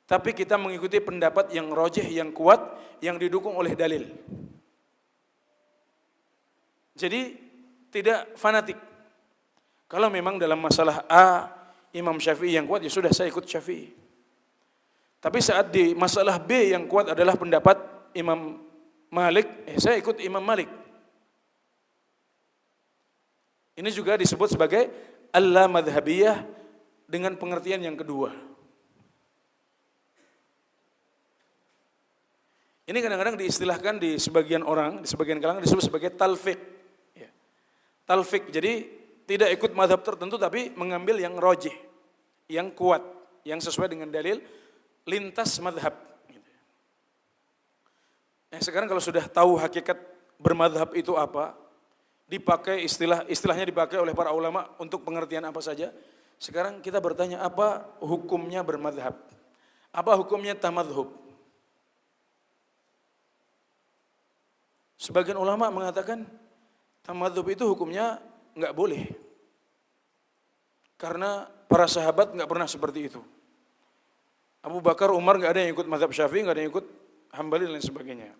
[SPEAKER 1] Tapi kita mengikuti pendapat yang rajih, yang kuat, yang didukung oleh dalil. Jadi tidak fanatik. Kalau memang dalam masalah A, Imam Syafi'i yang kuat, ya sudah saya ikut Syafi'i. Tapi saat di masalah B yang kuat adalah pendapat Imam Malik, saya ikut Imam Malik. Ini juga disebut sebagai al-madhabiyah dengan pengertian yang kedua. Ini kadang-kadang diistilahkan di sebagian orang, di sebagian kalangan disebut sebagai talfiq. Ya. Talfiq, jadi tidak ikut madhab tertentu tapi mengambil yang rajih, yang kuat, yang sesuai dengan dalil, lintas madhab. Sekarang kalau sudah tahu hakikat bermadhab itu apa, dipakai istilahnya dipakai oleh para ulama untuk pengertian apa saja. Sekarang kita bertanya, apa hukumnya bermadhab? Apa hukumnya tamadhub? Sebagian ulama mengatakan tamadhub itu hukumnya enggak boleh. Karena para sahabat enggak pernah seperti itu. Abu Bakar, Umar enggak ada yang ikut mazhab Syafi'i, enggak ada yang ikut Hambali dan lain sebagainya.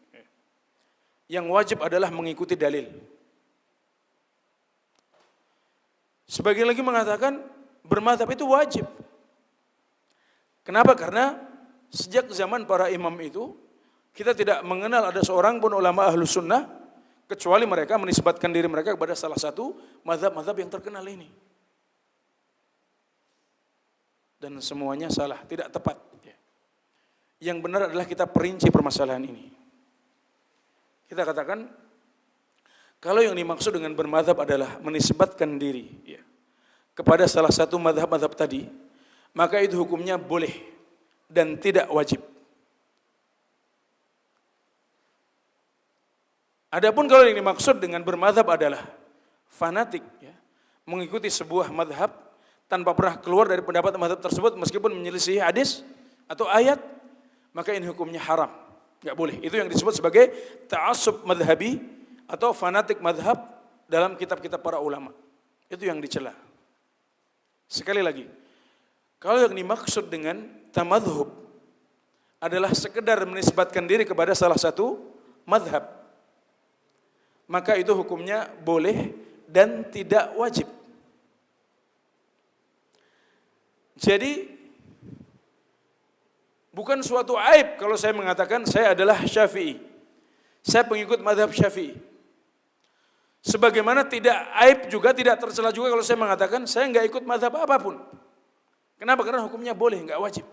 [SPEAKER 1] Yang wajib adalah mengikuti dalil. Sebagian lagi mengatakan bermadzhab itu wajib. Kenapa? Karena sejak zaman para imam itu kita tidak mengenal ada seorang pun ulama ahlus sunnah kecuali mereka menisbatkan diri mereka kepada salah satu mazhab-mazhab yang terkenal ini. Dan semuanya salah, tidak tepat. Yang benar adalah kita perinci permasalahan ini. Kita katakan kalau yang dimaksud dengan bermadzhab adalah menisbatkan diri kepada salah satu mazhab-mazhab tadi, maka itu hukumnya boleh dan tidak wajib. Adapun kalau yang dimaksud dengan bermadzhab adalah fanatik, mengikuti sebuah mazhab tanpa pernah keluar dari pendapat mazhab tersebut meskipun menyelisihi hadis atau ayat, maka ini hukumnya haram, enggak boleh. Itu yang disebut sebagai ta'assub madhabi atau fanatik madhab dalam kitab-kitab para ulama. Itu yang dicela. Sekali lagi, kalau yang dimaksud dengan tamadhub adalah sekedar menisbatkan diri kepada salah satu madhab, maka itu hukumnya boleh dan tidak wajib. Jadi bukan suatu aib kalau saya mengatakan saya adalah Syafi'i, saya pengikut madhab Syafi'i. Sebagaimana tidak aib juga, tidak tercela juga kalau saya mengatakan saya enggak ikut mazhab apapun. Kenapa? Karena hukumnya boleh, enggak wajib.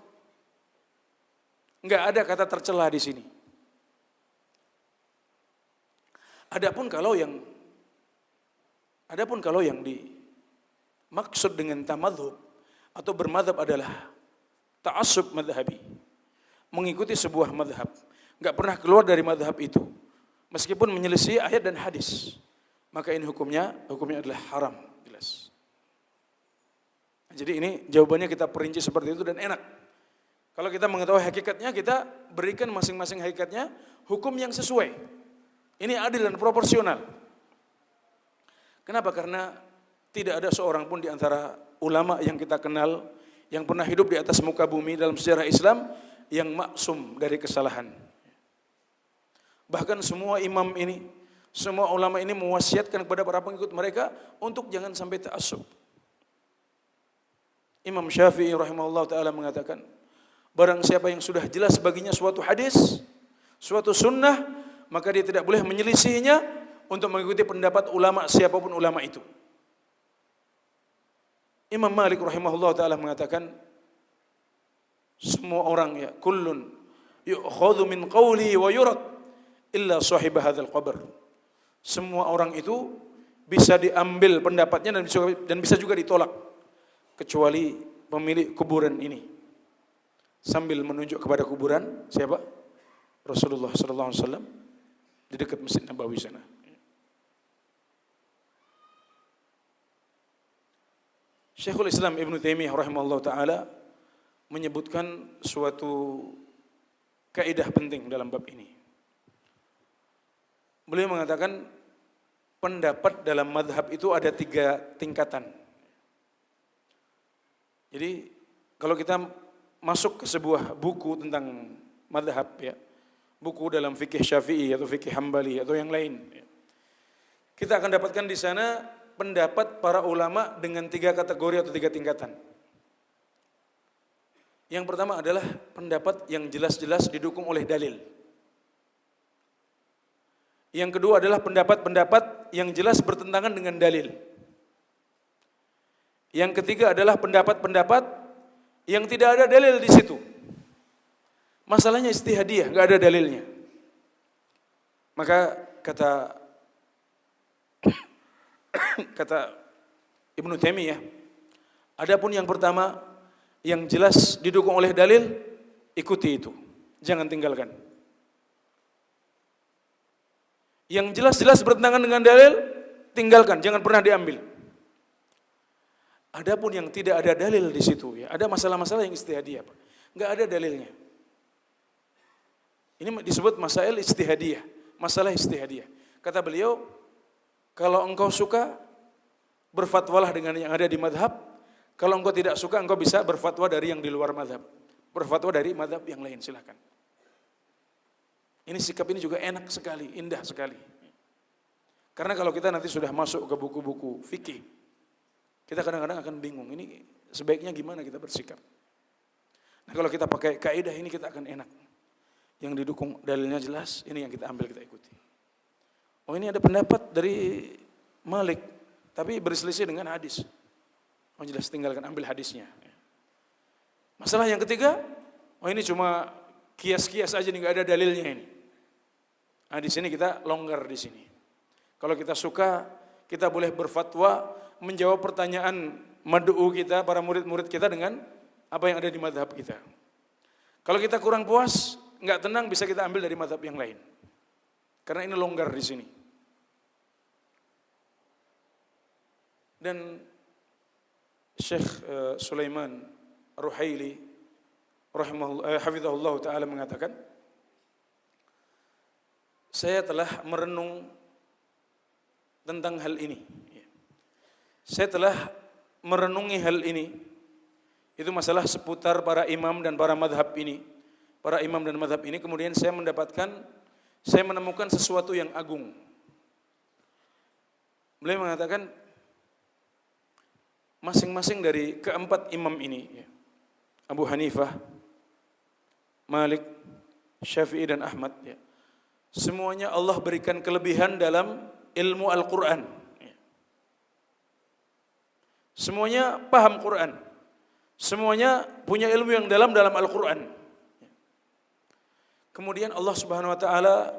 [SPEAKER 1] Enggak ada kata tercela di sini. Adapun kalau yang dimaksud dengan tamadhub atau bermadhab adalah ta'assub madhabi, mengikuti sebuah madhab, enggak pernah keluar dari madhab itu, meskipun menyelisih ayat dan hadis, maka ini hukumnya adalah haram, jelas. Jadi ini jawabannya kita perinci seperti itu dan enak. Kalau kita mengetahui hakikatnya, kita berikan masing-masing hakikatnya hukum yang sesuai. Ini adil dan proporsional. Kenapa? Karena tidak ada seorang pun di antara ulama yang kita kenal yang pernah hidup di atas muka bumi dalam sejarah Islam yang maksum dari kesalahan. Bahkan semua imam ini, semua ulama ini mewasiatkan kepada para pengikut mereka untuk jangan sampai ta'assub. Imam Syafi'i rahimahullah ta'ala mengatakan, barang siapa yang sudah jelas baginya suatu hadis, suatu sunnah, maka dia tidak boleh menyelisihinya untuk mengikuti pendapat ulama siapapun ulama itu. Imam Malik rahimahullah ta'ala mengatakan, semua orang kullun yu'khadhu min qawli wa yurad illa sahib hadzal qabr. Semua orang itu bisa diambil pendapatnya dan bisa juga ditolak kecuali pemilik kuburan ini. Sambil menunjuk kepada kuburan siapa? Rasulullah sallallahu alaihi wasallam di dekat Masjid Nabawi sana. Syekhul Islam Ibnu Taimiyah rahimahullah taala menyebutkan suatu kaidah penting dalam bab ini. Beliau mengatakan pendapat dalam madhab itu ada 3 tingkatan. Jadi kalau kita masuk ke sebuah buku tentang madhab ya, buku dalam fikih Syafi'i atau fikih Hambali atau yang lain, ya, kita akan dapatkan di sana pendapat para ulama dengan 3 kategori atau 3 tingkatan. Yang pertama adalah pendapat yang jelas-jelas didukung oleh dalil. Yang kedua adalah pendapat-pendapat yang jelas bertentangan dengan dalil. Yang ketiga adalah pendapat-pendapat yang tidak ada dalil di situ. Masalahnya ijtihadiyah, enggak ada dalilnya. Maka kata Ibnu Taimiyah, adapun yang pertama yang jelas didukung oleh dalil, ikuti itu, jangan tinggalkan. Yang jelas-jelas bertentangan dengan dalil, tinggalkan, jangan pernah diambil. Adapun yang tidak ada dalil di situ, ya, ada masalah-masalah yang ijtihadiyah, Pak. Enggak ada dalilnya. Ini disebut masail ijtihadiyah, masalah ijtihadiyah. Kata beliau, kalau engkau suka, berfatwalah dengan yang ada di madhab. Kalau engkau tidak suka, engkau bisa berfatwa dari yang di luar madhab. Berfatwa dari madhab yang lain, silakan. Ini sikap ini juga enak sekali, indah sekali. Karena kalau kita nanti sudah masuk ke buku-buku fikih, kita kadang-kadang akan bingung, ini sebaiknya gimana kita bersikap. Nah kalau kita pakai kaidah ini kita akan enak. Yang didukung dalilnya jelas, ini yang kita ambil, kita ikuti. Oh ini ada pendapat dari Malik, tapi berselisih dengan hadis. Oh jelas, tinggalkan, ambil hadisnya. Masalah yang ketiga, oh ini cuma kias-kias aja nih, nggak ada dalilnya ini. Nah di sini kita longgar di sini. Kalau kita suka, kita boleh berfatwa, menjawab pertanyaan mad'u kita, para murid-murid kita dengan apa yang ada di madhab kita. Kalau kita kurang puas, nggak tenang, bisa kita ambil dari madhab yang lain. Karena ini longgar di sini. Dan Syekh Sulaiman Ruhaili hafizahullah ta'ala mengatakan, saya telah merenung tentang hal ini. Saya telah merenungi hal ini. Itu masalah seputar para imam dan para madhab ini. Para imam dan madhab ini, kemudian saya menemukan sesuatu yang agung. Beliau mengatakan, masing-masing dari keempat imam ini, Abu Hanifah, Malik, Syafi'i dan Ahmad, semuanya Allah berikan kelebihan dalam ilmu Al-Quran. Semuanya paham Quran. Semuanya punya ilmu yang dalam Al-Quran. Kemudian Allah Subhanahu wa taala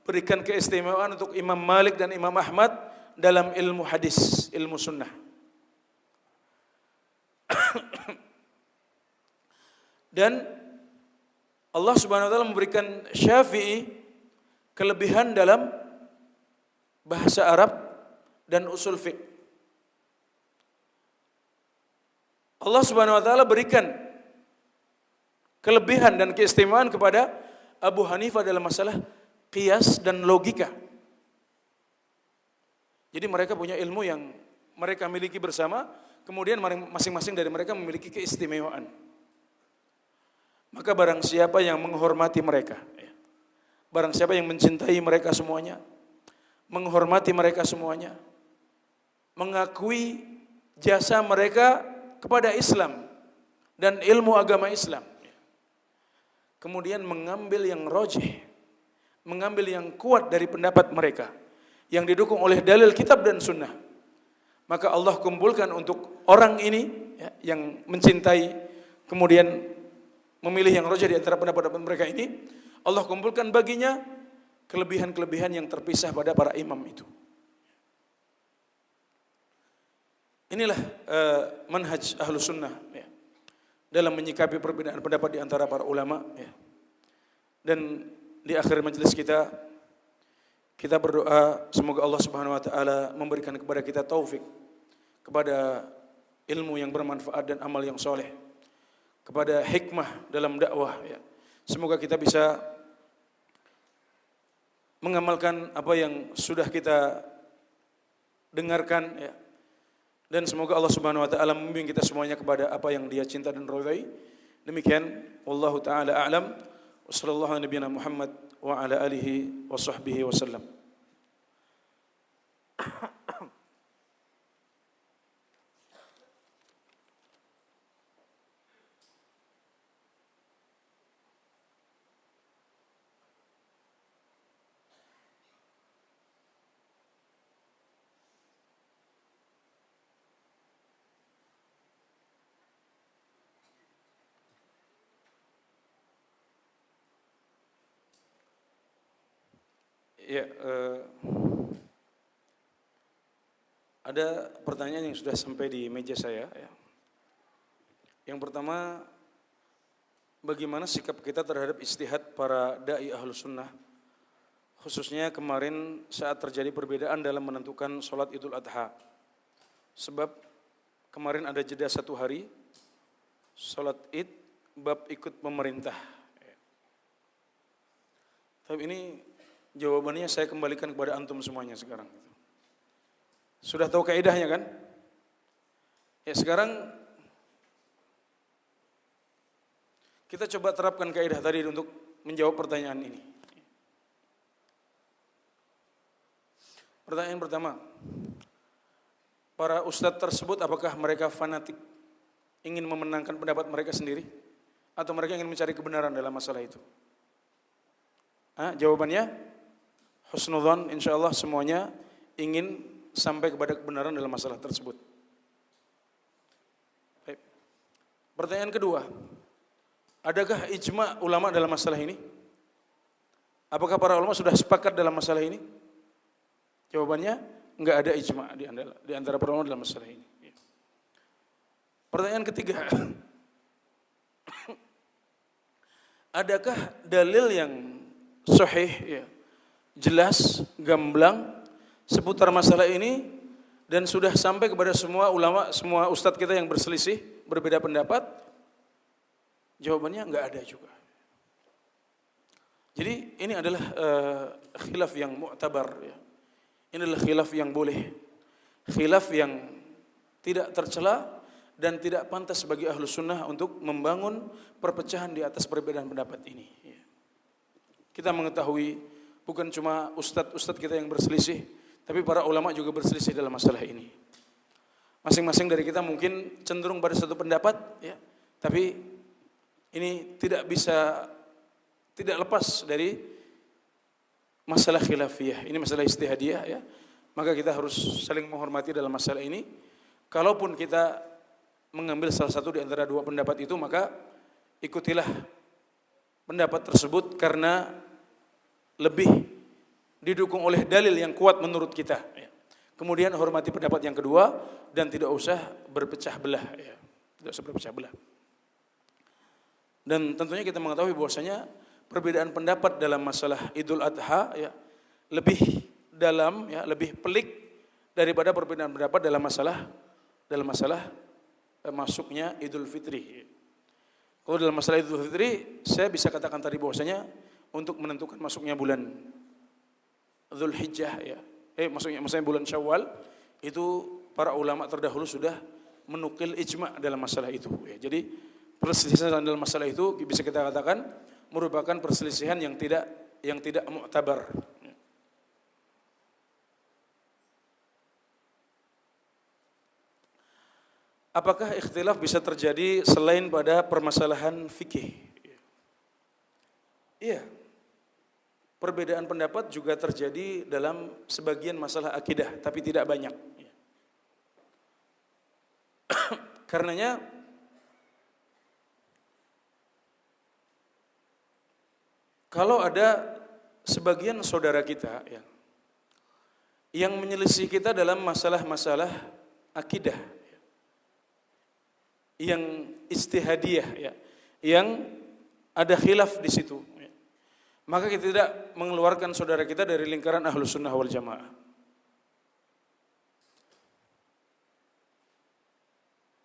[SPEAKER 1] berikan keistimewaan untuk Imam Malik dan Imam Ahmad dalam ilmu hadis, ilmu sunnah. Dan Allah Subhanahu wa taala memberikan Syafi'i kelebihan dalam bahasa Arab dan usul fiqh. Allah Subhanahu wa taala berikan kelebihan dan keistimewaan kepada Abu Hanifah dalam masalah qiyas dan logika. Jadi mereka punya ilmu yang mereka miliki bersama, kemudian masing-masing dari mereka memiliki keistimewaan. Maka barang siapa yang menghormati mereka, barang siapa yang mencintai mereka semuanya, menghormati mereka semuanya, mengakui jasa mereka kepada Islam dan ilmu agama Islam, kemudian mengambil yang rajih, mengambil yang kuat dari pendapat mereka yang didukung oleh dalil kitab dan sunnah, maka Allah kumpulkan untuk orang ini yang mencintai kemudian memilih yang rajih di antara pendapat mereka ini, Allah kumpulkan baginya kelebihan-kelebihan yang terpisah pada para imam itu. Inilah manhaj Ahlus Sunnah ya, dalam menyikapi perbedaan pendapat di antara para ulama ya. Dan di akhir majelis kita berdoa semoga Allah Subhanahu wa taala memberikan kepada kita taufik kepada ilmu yang bermanfaat dan amal yang soleh, kepada hikmah dalam dakwah ya. Semoga kita bisa mengamalkan apa yang sudah kita dengarkan ya. Dan semoga Allah Subhanahu wa taala membimbing kita semuanya kepada apa yang Dia cinta dan ridhai. Demikian wallahu taala a'lam. Wassallallahu ala nabiyina Muhammad wa ala alihi wa sahbihi wasallam. Ya, ada pertanyaan yang sudah sampai di meja saya. Ya. Yang pertama, bagaimana sikap kita terhadap ijtihad para dai Ahlus Sunnah, khususnya kemarin saat terjadi perbedaan dalam menentukan sholat Idul Adha. Sebab kemarin ada jeda 1 hari, sholat Id, bab ikut pemerintah. Tapi ini jawabannya saya kembalikan kepada antum semuanya sekarang. Sudah tahu kaidahnya kan? Ya sekarang kita coba terapkan kaidah tadi untuk menjawab pertanyaan ini. Pertanyaan pertama, para ustadz tersebut apakah mereka fanatik, ingin memenangkan pendapat mereka sendiri, atau mereka ingin mencari kebenaran dalam masalah itu? Jawabannya husnudzon, insyaallah semuanya ingin sampai kepada kebenaran dalam masalah tersebut. Baik. Pertanyaan kedua, adakah ijma ulama dalam masalah ini? Apakah para ulama sudah sepakat dalam masalah ini? Jawabannya, enggak ada ijma di antara para ulama dalam masalah ini. Pertanyaan ketiga, adakah dalil yang sahih ya, jelas, gamblang seputar masalah ini dan sudah sampai kepada semua ulama, semua ustadz kita yang berselisih, berbeda pendapat? Jawabannya enggak ada juga. Jadi ini adalah khilaf yang mu'tabar ya. Ini adalah khilaf yang boleh, khilaf yang tidak tercela dan tidak pantas bagi Ahlus Sunnah untuk membangun perpecahan di atas perbedaan pendapat ini. Kita mengetahui bukan cuma ustadz-ustadz kita yang berselisih, tapi para ulama juga berselisih dalam masalah ini. Masing-masing dari kita mungkin cenderung pada satu pendapat, ya, tapi ini tidak lepas dari masalah khilafiyah. Ini masalah ijtihadiyah, ya. Maka kita harus saling menghormati dalam masalah ini. Kalaupun kita mengambil salah satu di antara dua pendapat itu, maka ikutilah pendapat tersebut karena lebih didukung oleh dalil yang kuat menurut kita. Kemudian hormati pendapat yang kedua dan tidak usah berpecah belah. Tidak usah berpecah belah. Dan tentunya kita mengetahui bahwasanya perbedaan pendapat dalam masalah Idul Adha ya, lebih dalam, ya, lebih pelik daripada perbedaan pendapat dalam masalah masuknya Idul Fitri. Kalau dalam masalah Idul Fitri, saya bisa katakan tadi bahwasanya untuk menentukan masuknya bulan Dzulhijjah ya. Maksudnya bulan Syawal itu para ulama terdahulu sudah menukil ijma dalam masalah itu ya. Jadi perselisihan dalam masalah itu bisa kita katakan merupakan perselisihan yang tidak mu'tabar. Apakah ikhtilaf bisa terjadi selain pada permasalahan fikih? Iya. Perbedaan pendapat juga terjadi dalam sebagian masalah akidah, tapi tidak banyak. Karenanya kalau ada sebagian saudara kita ya, yang menyelisih kita dalam masalah-masalah akidah, yang istihadiyah, ya, yang ada khilaf di situ, ya. Maka kita tidak mengeluarkan saudara kita dari lingkaran Ahlus Sunnah wal Jamaah.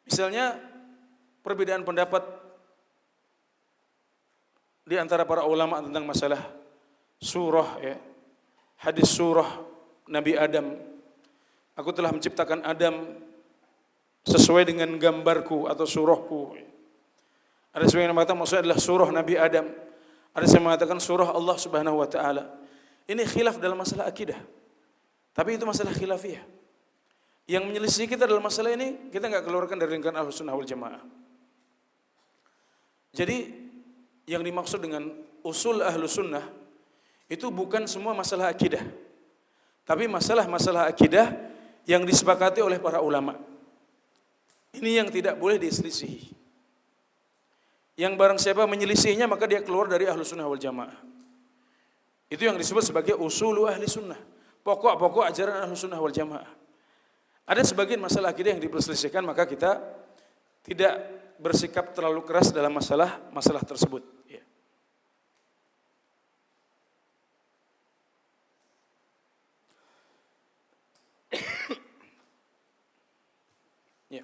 [SPEAKER 1] Misalnya perbedaan pendapat di antara para ulama tentang masalah surah, ya, hadis surah Nabi Adam. Aku telah menciptakan Adam sesuai dengan gambarku atau surahku. Ada sebagian yang mengatakan maksudnya adalah surah Nabi Adam. Ada yang mengatakan surah Allah Subhanahu wa taala. Ini khilaf dalam masalah akidah. Tapi itu masalah khilafiyah. Yang menyelisih kita dalam masalah ini kita enggak keluarkan dari lingkaran Ahlus Sunnah wal Jamaah. Jadi yang dimaksud dengan usul Ahlus Sunnah itu bukan semua masalah akidah. Tapi masalah-masalah akidah yang disepakati oleh para ulama. Ini yang tidak boleh diselisihi. Yang barang siapa menyelisihinya maka dia keluar dari Ahlus Sunnah wal Jamaah. Itu yang disebut sebagai usulu ahli sunnah. Pokok-pokok ajaran Ahlus Sunnah wal Jamaah. Ada sebagian masalah akidah yang diperselisihkan maka kita tidak bersikap terlalu keras dalam masalah tersebut. Ya. Ya.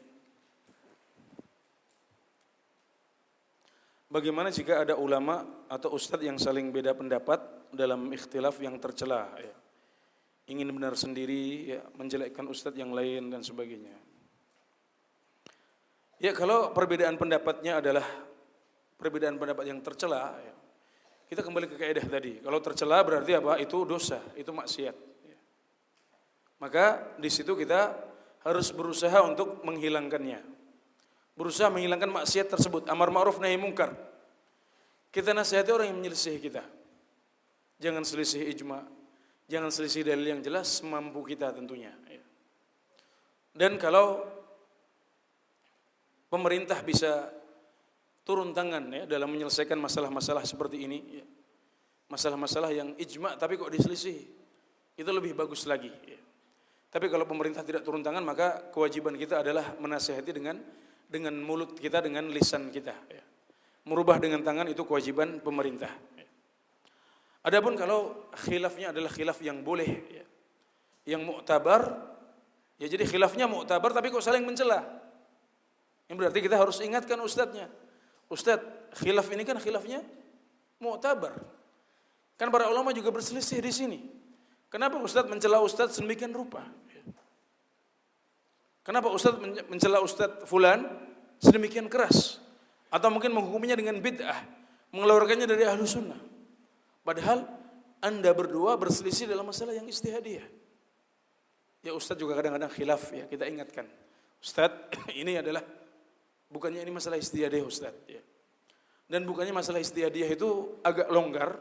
[SPEAKER 1] Bagaimana jika ada ulama atau ustadz yang saling beda pendapat dalam ikhtilaf yang tercela, ya. Ingin benar sendiri, ya, menjelekkan ustadz yang lain dan sebagainya. Ya, kalau perbedaan pendapatnya adalah perbedaan pendapat yang tercela, ya, kita kembali ke kaidah tadi. Kalau tercela berarti apa? Itu dosa, itu maksiat. Ya. Maka di situ kita harus berusaha untuk menghilangkannya. Berusaha menghilangkan maksiat tersebut. Amar ma'ruf nahi mungkar. Kita nasihati orang yang menyelisih kita. Jangan selisih ijma. Jangan selisih dalil yang jelas, semampu kita tentunya. Dan kalau pemerintah bisa turun tangan, ya, dalam menyelesaikan masalah-masalah seperti ini, ya, masalah-masalah yang ijma tapi kok diselisih, itu lebih bagus lagi. Ya. Tapi kalau pemerintah tidak turun tangan, maka kewajiban kita adalah menasihati dengan mulut kita, dengan lisan kita. Ya. Merubah dengan tangan itu kewajiban pemerintah. Ya. Adapun kalau khilafnya adalah khilaf yang boleh, ya, yang mu'tabar, ya jadi khilafnya mu'tabar tapi kok saling mencela. Ini berarti kita harus ingatkan ustadznya. Ustadz, khilaf ini kan khilafnya mu'tabar. Kan para ulama juga berselisih di sini. Kenapa ustadz mencela ustadz sedemikian rupa? Kenapa ustadz mencela ustadz fulan sedemikian keras? Atau mungkin menghukumnya dengan bid'ah, mengeluarkannya dari Ahlus Sunnah. Padahal Anda berdua berselisih dalam masalah yang istihadiyah. Ya ustadz juga kadang-kadang khilaf, ya kita ingatkan. Ustadz, ini adalah bukannya ini masalah istihadiyah ustadz, ya. Dan bukannya masalah istihadiyah itu agak longgar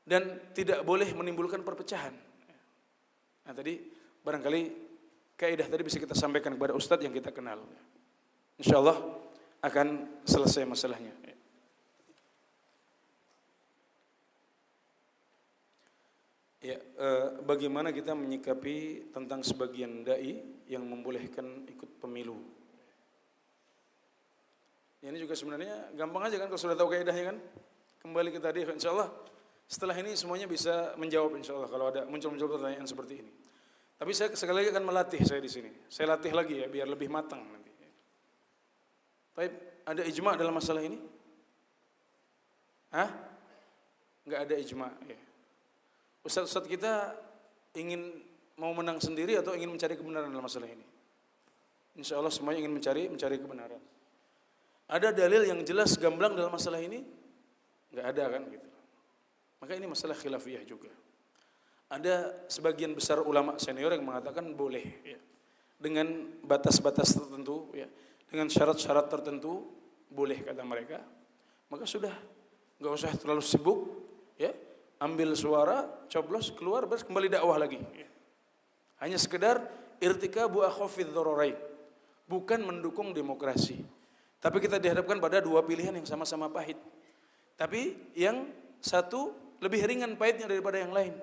[SPEAKER 1] dan tidak boleh menimbulkan perpecahan. Nah tadi barangkali kaidah tadi bisa kita sampaikan kepada ustadz yang kita kenal. Insyaallah akan selesai masalahnya. Ya, bagaimana kita menyikapi tentang sebagian dai yang membolehkan ikut pemilu? Ya, ini juga sebenarnya gampang aja kan kalau sudah tahu kaidahnya kan. Kembali ke tadi, insyaallah setelah ini semuanya bisa menjawab insyaallah kalau ada muncul pertanyaan seperti ini. Tapi saya sekali lagi akan melatih saya di sini. Saya latih lagi ya biar lebih matang nanti. Baik, ada ijma dalam masalah ini? Hah? Enggak ada ijma, ya. Ustaz-ustaz kita ingin mau menang sendiri atau ingin mencari kebenaran dalam masalah ini? Insya Allah semuanya ingin mencari kebenaran. Ada dalil yang jelas gamblang dalam masalah ini? Enggak ada kan gitu. Maka ini masalah khilafiyah juga. Ada sebagian besar ulama senior yang mengatakan boleh, ya, dengan batas-batas tertentu, ya, dengan syarat-syarat tertentu boleh kata mereka. Maka sudah enggak usah terlalu sibuk, ya. Ambil suara, coblos, keluar, terus kembali dakwah lagi. Hanya sekedar irtikabu akhafidz dzararain. Bukan mendukung demokrasi. Tapi kita dihadapkan pada dua pilihan yang sama-sama pahit. Tapi yang satu lebih ringan pahitnya daripada yang lain.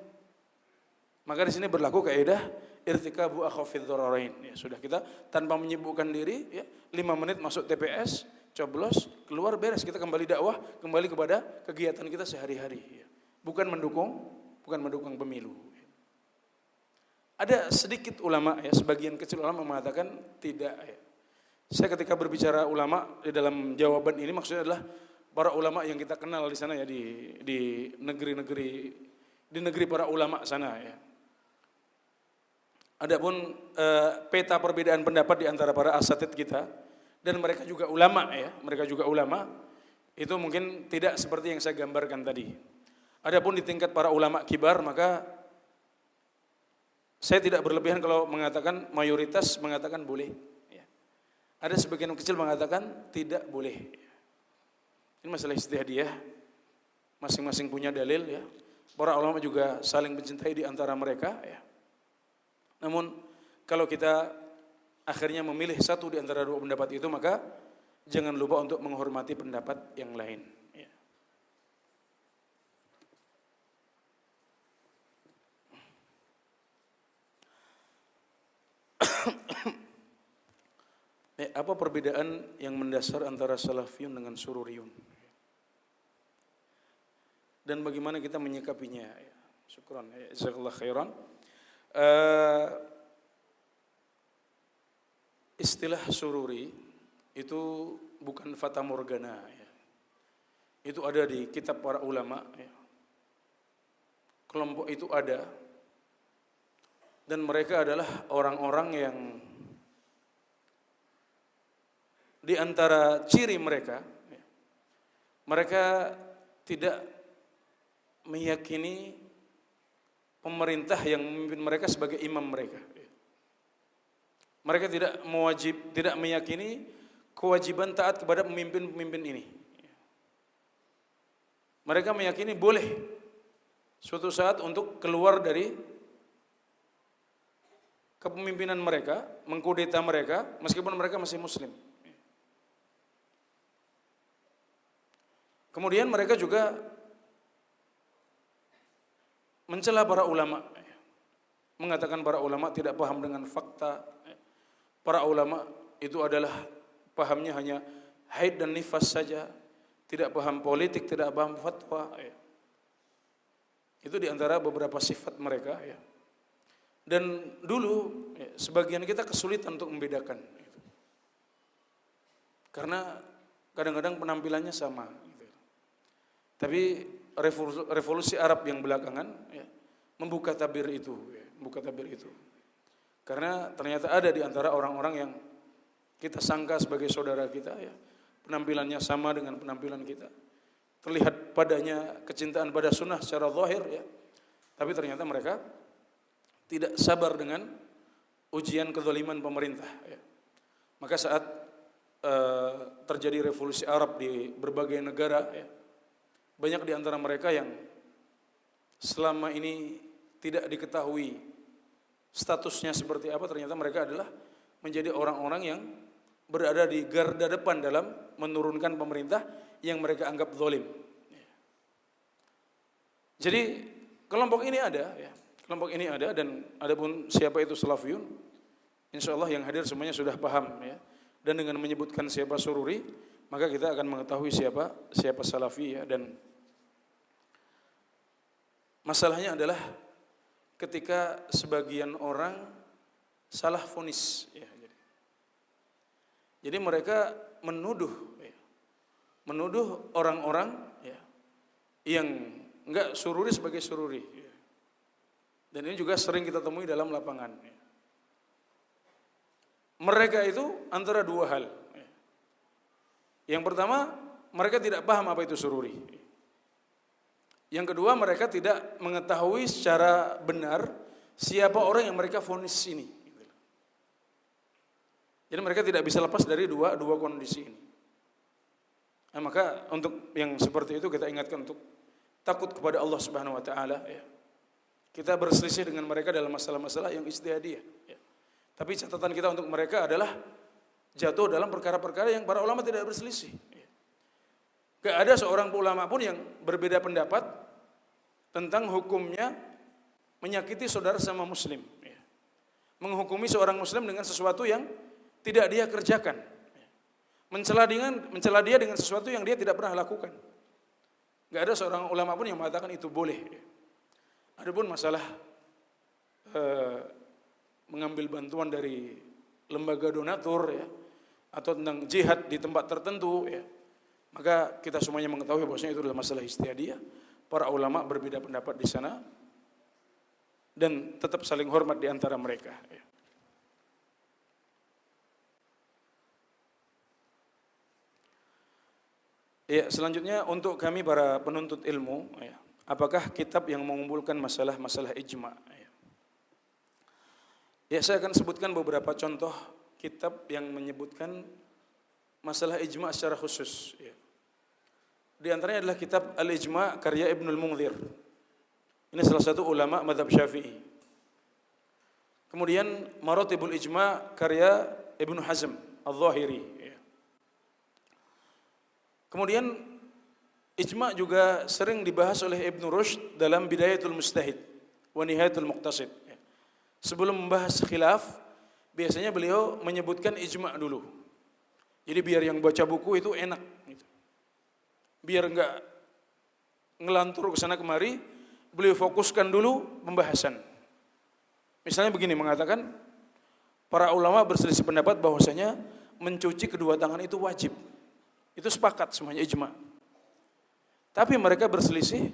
[SPEAKER 1] Maka di sini berlaku kaidah irtikabu akhafidz dhararain. Ya, sudah kita tanpa menyibukkan diri ya, 5 menit masuk TPS, coblos, keluar beres, kita kembali dakwah, kembali kepada kegiatan kita sehari-hari ya. Bukan mendukung pemilu. Ada sedikit ulama ya, sebagian kecil ulama mengatakan tidak ya. Saya ketika berbicara ulama di dalam jawaban ini maksudnya adalah para ulama yang kita kenal di sana ya, di negeri para ulama sana ya. Adapun peta perbedaan pendapat di antara para asatid kita dan mereka juga ulama ya, itu mungkin tidak seperti yang saya gambarkan tadi. Adapun di tingkat para ulama kibar, maka saya tidak berlebihan kalau mengatakan mayoritas mengatakan boleh. Ya. Ada sebagian kecil mengatakan tidak boleh. Ini masalah ijtihadiyah, masing-masing punya dalil ya. Para ulama juga saling mencintai di antara mereka ya. Namun kalau kita akhirnya memilih satu di antara dua pendapat itu, maka jangan lupa untuk menghormati pendapat yang lain. Ya. Apa perbedaan yang mendasar antara salafiyun dengan sururiyun? Dan bagaimana kita menyikapinya? Ya. Syukran, ya. Jazakallah khairan. Istilah sururi itu bukan fata morgana ya. Itu ada di kitab para ulama ya. Kelompok itu ada dan mereka adalah orang-orang yang di antara ciri mereka ya, mereka tidak meyakini pemerintah yang memimpin mereka sebagai imam mereka. Mereka tidak meyakini kewajiban taat kepada pemimpin-pemimpin ini. Mereka meyakini boleh suatu saat untuk keluar dari kepemimpinan mereka, mengkudeta mereka, meskipun mereka masih muslim. Kemudian mereka juga mencela para ulama, mengatakan para ulama tidak paham dengan fakta. Para ulama itu adalah pahamnya hanya haid dan nifas saja, tidak paham politik, tidak paham fatwa. Itu diantara beberapa sifat mereka. Dan dulu sebagian kita kesulitan untuk membedakan, karena kadang-kadang penampilannya sama. Tapi revolusi Arab yang belakangan membuka tabir itu. Karena ternyata ada di antara orang-orang yang kita sangka sebagai saudara kita ya, penampilannya sama dengan penampilan kita. Terlihat padanya kecintaan pada sunnah secara zahir ya. Tapi ternyata mereka tidak sabar dengan ujian kezaliman pemerintah ya. Maka saat terjadi revolusi Arab di berbagai negara ya, banyak di antara mereka yang selama ini tidak diketahui statusnya seperti apa, ternyata mereka adalah menjadi orang-orang yang berada di garda depan dalam menurunkan pemerintah yang mereka anggap zalim. Jadi kelompok ini ada dan adapun siapa itu salafiyun, insyaallah yang hadir semuanya sudah paham ya. Dan dengan menyebutkan siapa sururi, maka kita akan mengetahui siapa salafi ya. Dan masalahnya adalah ketika sebagian orang salah vonis ya. Jadi mereka menuduh orang-orang ya, yang enggak sururi sebagai sururi ya. Dan ini juga sering kita temui dalam lapangan ya. Mereka itu antara dua hal ya. Yang pertama, mereka tidak paham apa itu sururi. Yang kedua, mereka tidak mengetahui secara benar siapa orang yang mereka vonis ini. Jadi mereka tidak bisa lepas dari dua kondisi ini. Nah, maka untuk yang seperti itu kita ingatkan untuk takut kepada Allah Subhanahu wa taala ya. Kita berselisih dengan mereka dalam masalah-masalah yang ijtihadiyah ya. Tapi catatan kita untuk mereka adalah jatuh dalam perkara-perkara yang para ulama tidak berselisih. Gak ada seorang ulama pun yang berbeda pendapat tentang hukumnya menyakiti saudara sama muslim, ya. Menghukumi seorang muslim dengan sesuatu yang tidak dia kerjakan, mencela dia dengan sesuatu yang dia tidak pernah lakukan. Gak ada seorang ulama pun yang mengatakan itu boleh, ya. Adapun masalah mengambil bantuan dari lembaga donatur, ya, atau tentang jihad di tempat tertentu, ya, maka kita semuanya mengetahui bahwasanya itu adalah masalah ijtihadiyah. Para ulama berbeda pendapat di sana dan tetap saling hormat di antara mereka, ya. Ya, selanjutnya untuk kami para penuntut ilmu, ya, apakah kitab yang mengumpulkan masalah-masalah ijma, ya. Ya, saya akan sebutkan beberapa contoh kitab yang menyebutkan masalah ijma secara khusus, ya. Di antaranya adalah kitab Al-Ijma karya Ibnul Munzir. Ini salah satu ulama mazhab Syafi'i. Kemudian Maratibul Ijma karya Ibnu Hazm Al-Zahiri, ya. Kemudian ijma juga sering dibahas oleh Ibnu Rushd dalam Bidayatul Mujtahid wa Nihayatul Muqtasid, ya. Sebelum membahas khilaf, biasanya beliau menyebutkan ijma dulu. Jadi biar yang baca buku itu enak, gitu. Biar enggak ngelantur ke sana kemari, beliau fokuskan dulu pembahasan. Misalnya begini, mengatakan para ulama berselisih pendapat bahwasanya mencuci kedua tangan itu wajib. Itu sepakat semuanya, ijma. Tapi mereka berselisih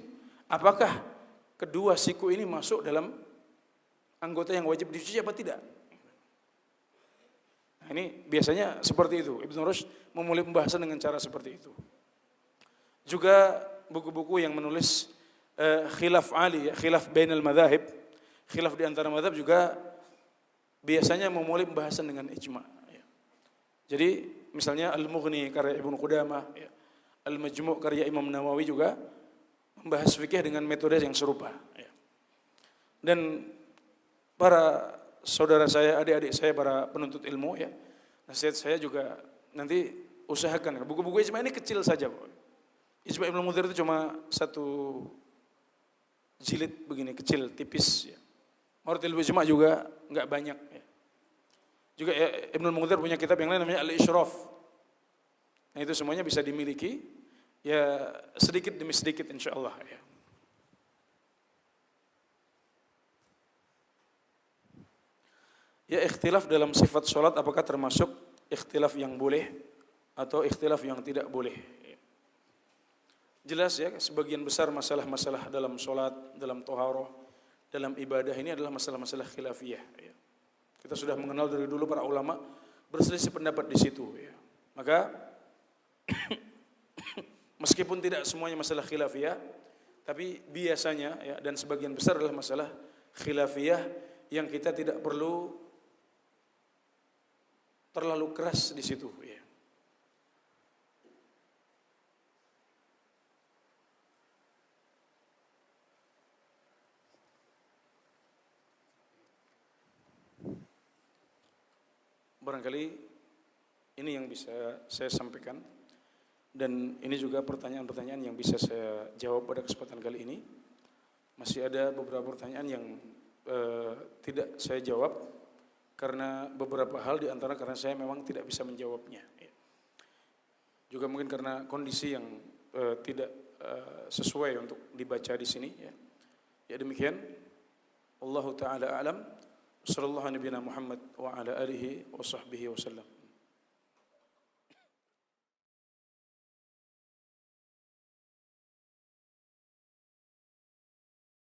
[SPEAKER 1] apakah kedua siku ini masuk dalam anggota yang wajib dicuci apa tidak. Nah, ini biasanya seperti itu. Ibnu Rushd memulai pembahasan dengan cara seperti itu. Juga buku-buku yang menulis khilaf ali, ya, khilaf bainal madzahib, khilaf di antara mazhab juga biasanya memulai pembahasan dengan ijma, ya. Jadi misalnya Al-Mughni karya Ibnu Qudamah, ya, Al-Majmu' karya Imam Nawawi juga membahas fikih dengan metode yang serupa, ya. Dan para saudara saya, adik-adik saya, para penuntut ilmu, ya, nasihat saya juga nanti usahakan buku-buku ijma ini kecil saja, Ijma Ibnu Munzir itu cuma satu jilid begini, kecil, tipis, ya. Maratibul Ijma juga enggak banyak, ya. Juga, ya, Ibnu Munzir punya kitab yang lain namanya Al-Isyraf. Nah, itu semuanya bisa dimiliki, ya, sedikit demi sedikit insyaallah, ya. Ya, ikhtilaf dalam sifat sholat apakah termasuk ikhtilaf yang boleh atau ikhtilaf yang tidak boleh? Jelas, ya, sebagian besar masalah-masalah dalam sholat, dalam toharoh, dalam ibadah ini adalah masalah-masalah khilafiyah, ya. Kita sudah mengenal dari dulu para ulama berselisih pendapat di situ, ya. Maka meskipun tidak semuanya masalah khilafiyah, tapi biasanya, ya, dan sebagian besar adalah masalah khilafiyah yang kita tidak perlu terlalu keras di situ, ya. Barangkali ini yang bisa saya sampaikan, dan ini juga pertanyaan-pertanyaan yang bisa saya jawab pada kesempatan kali ini. Masih ada beberapa pertanyaan yang tidak saya jawab karena beberapa hal, diantara karena saya memang tidak bisa menjawabnya, ya. Juga mungkin karena kondisi yang tidak sesuai untuk dibaca di sini, ya. Ya, demikian. Wallahu taala a'lam. Sallallahu Nabi Muhammad wa ala alihi wa sahbihi wasallam.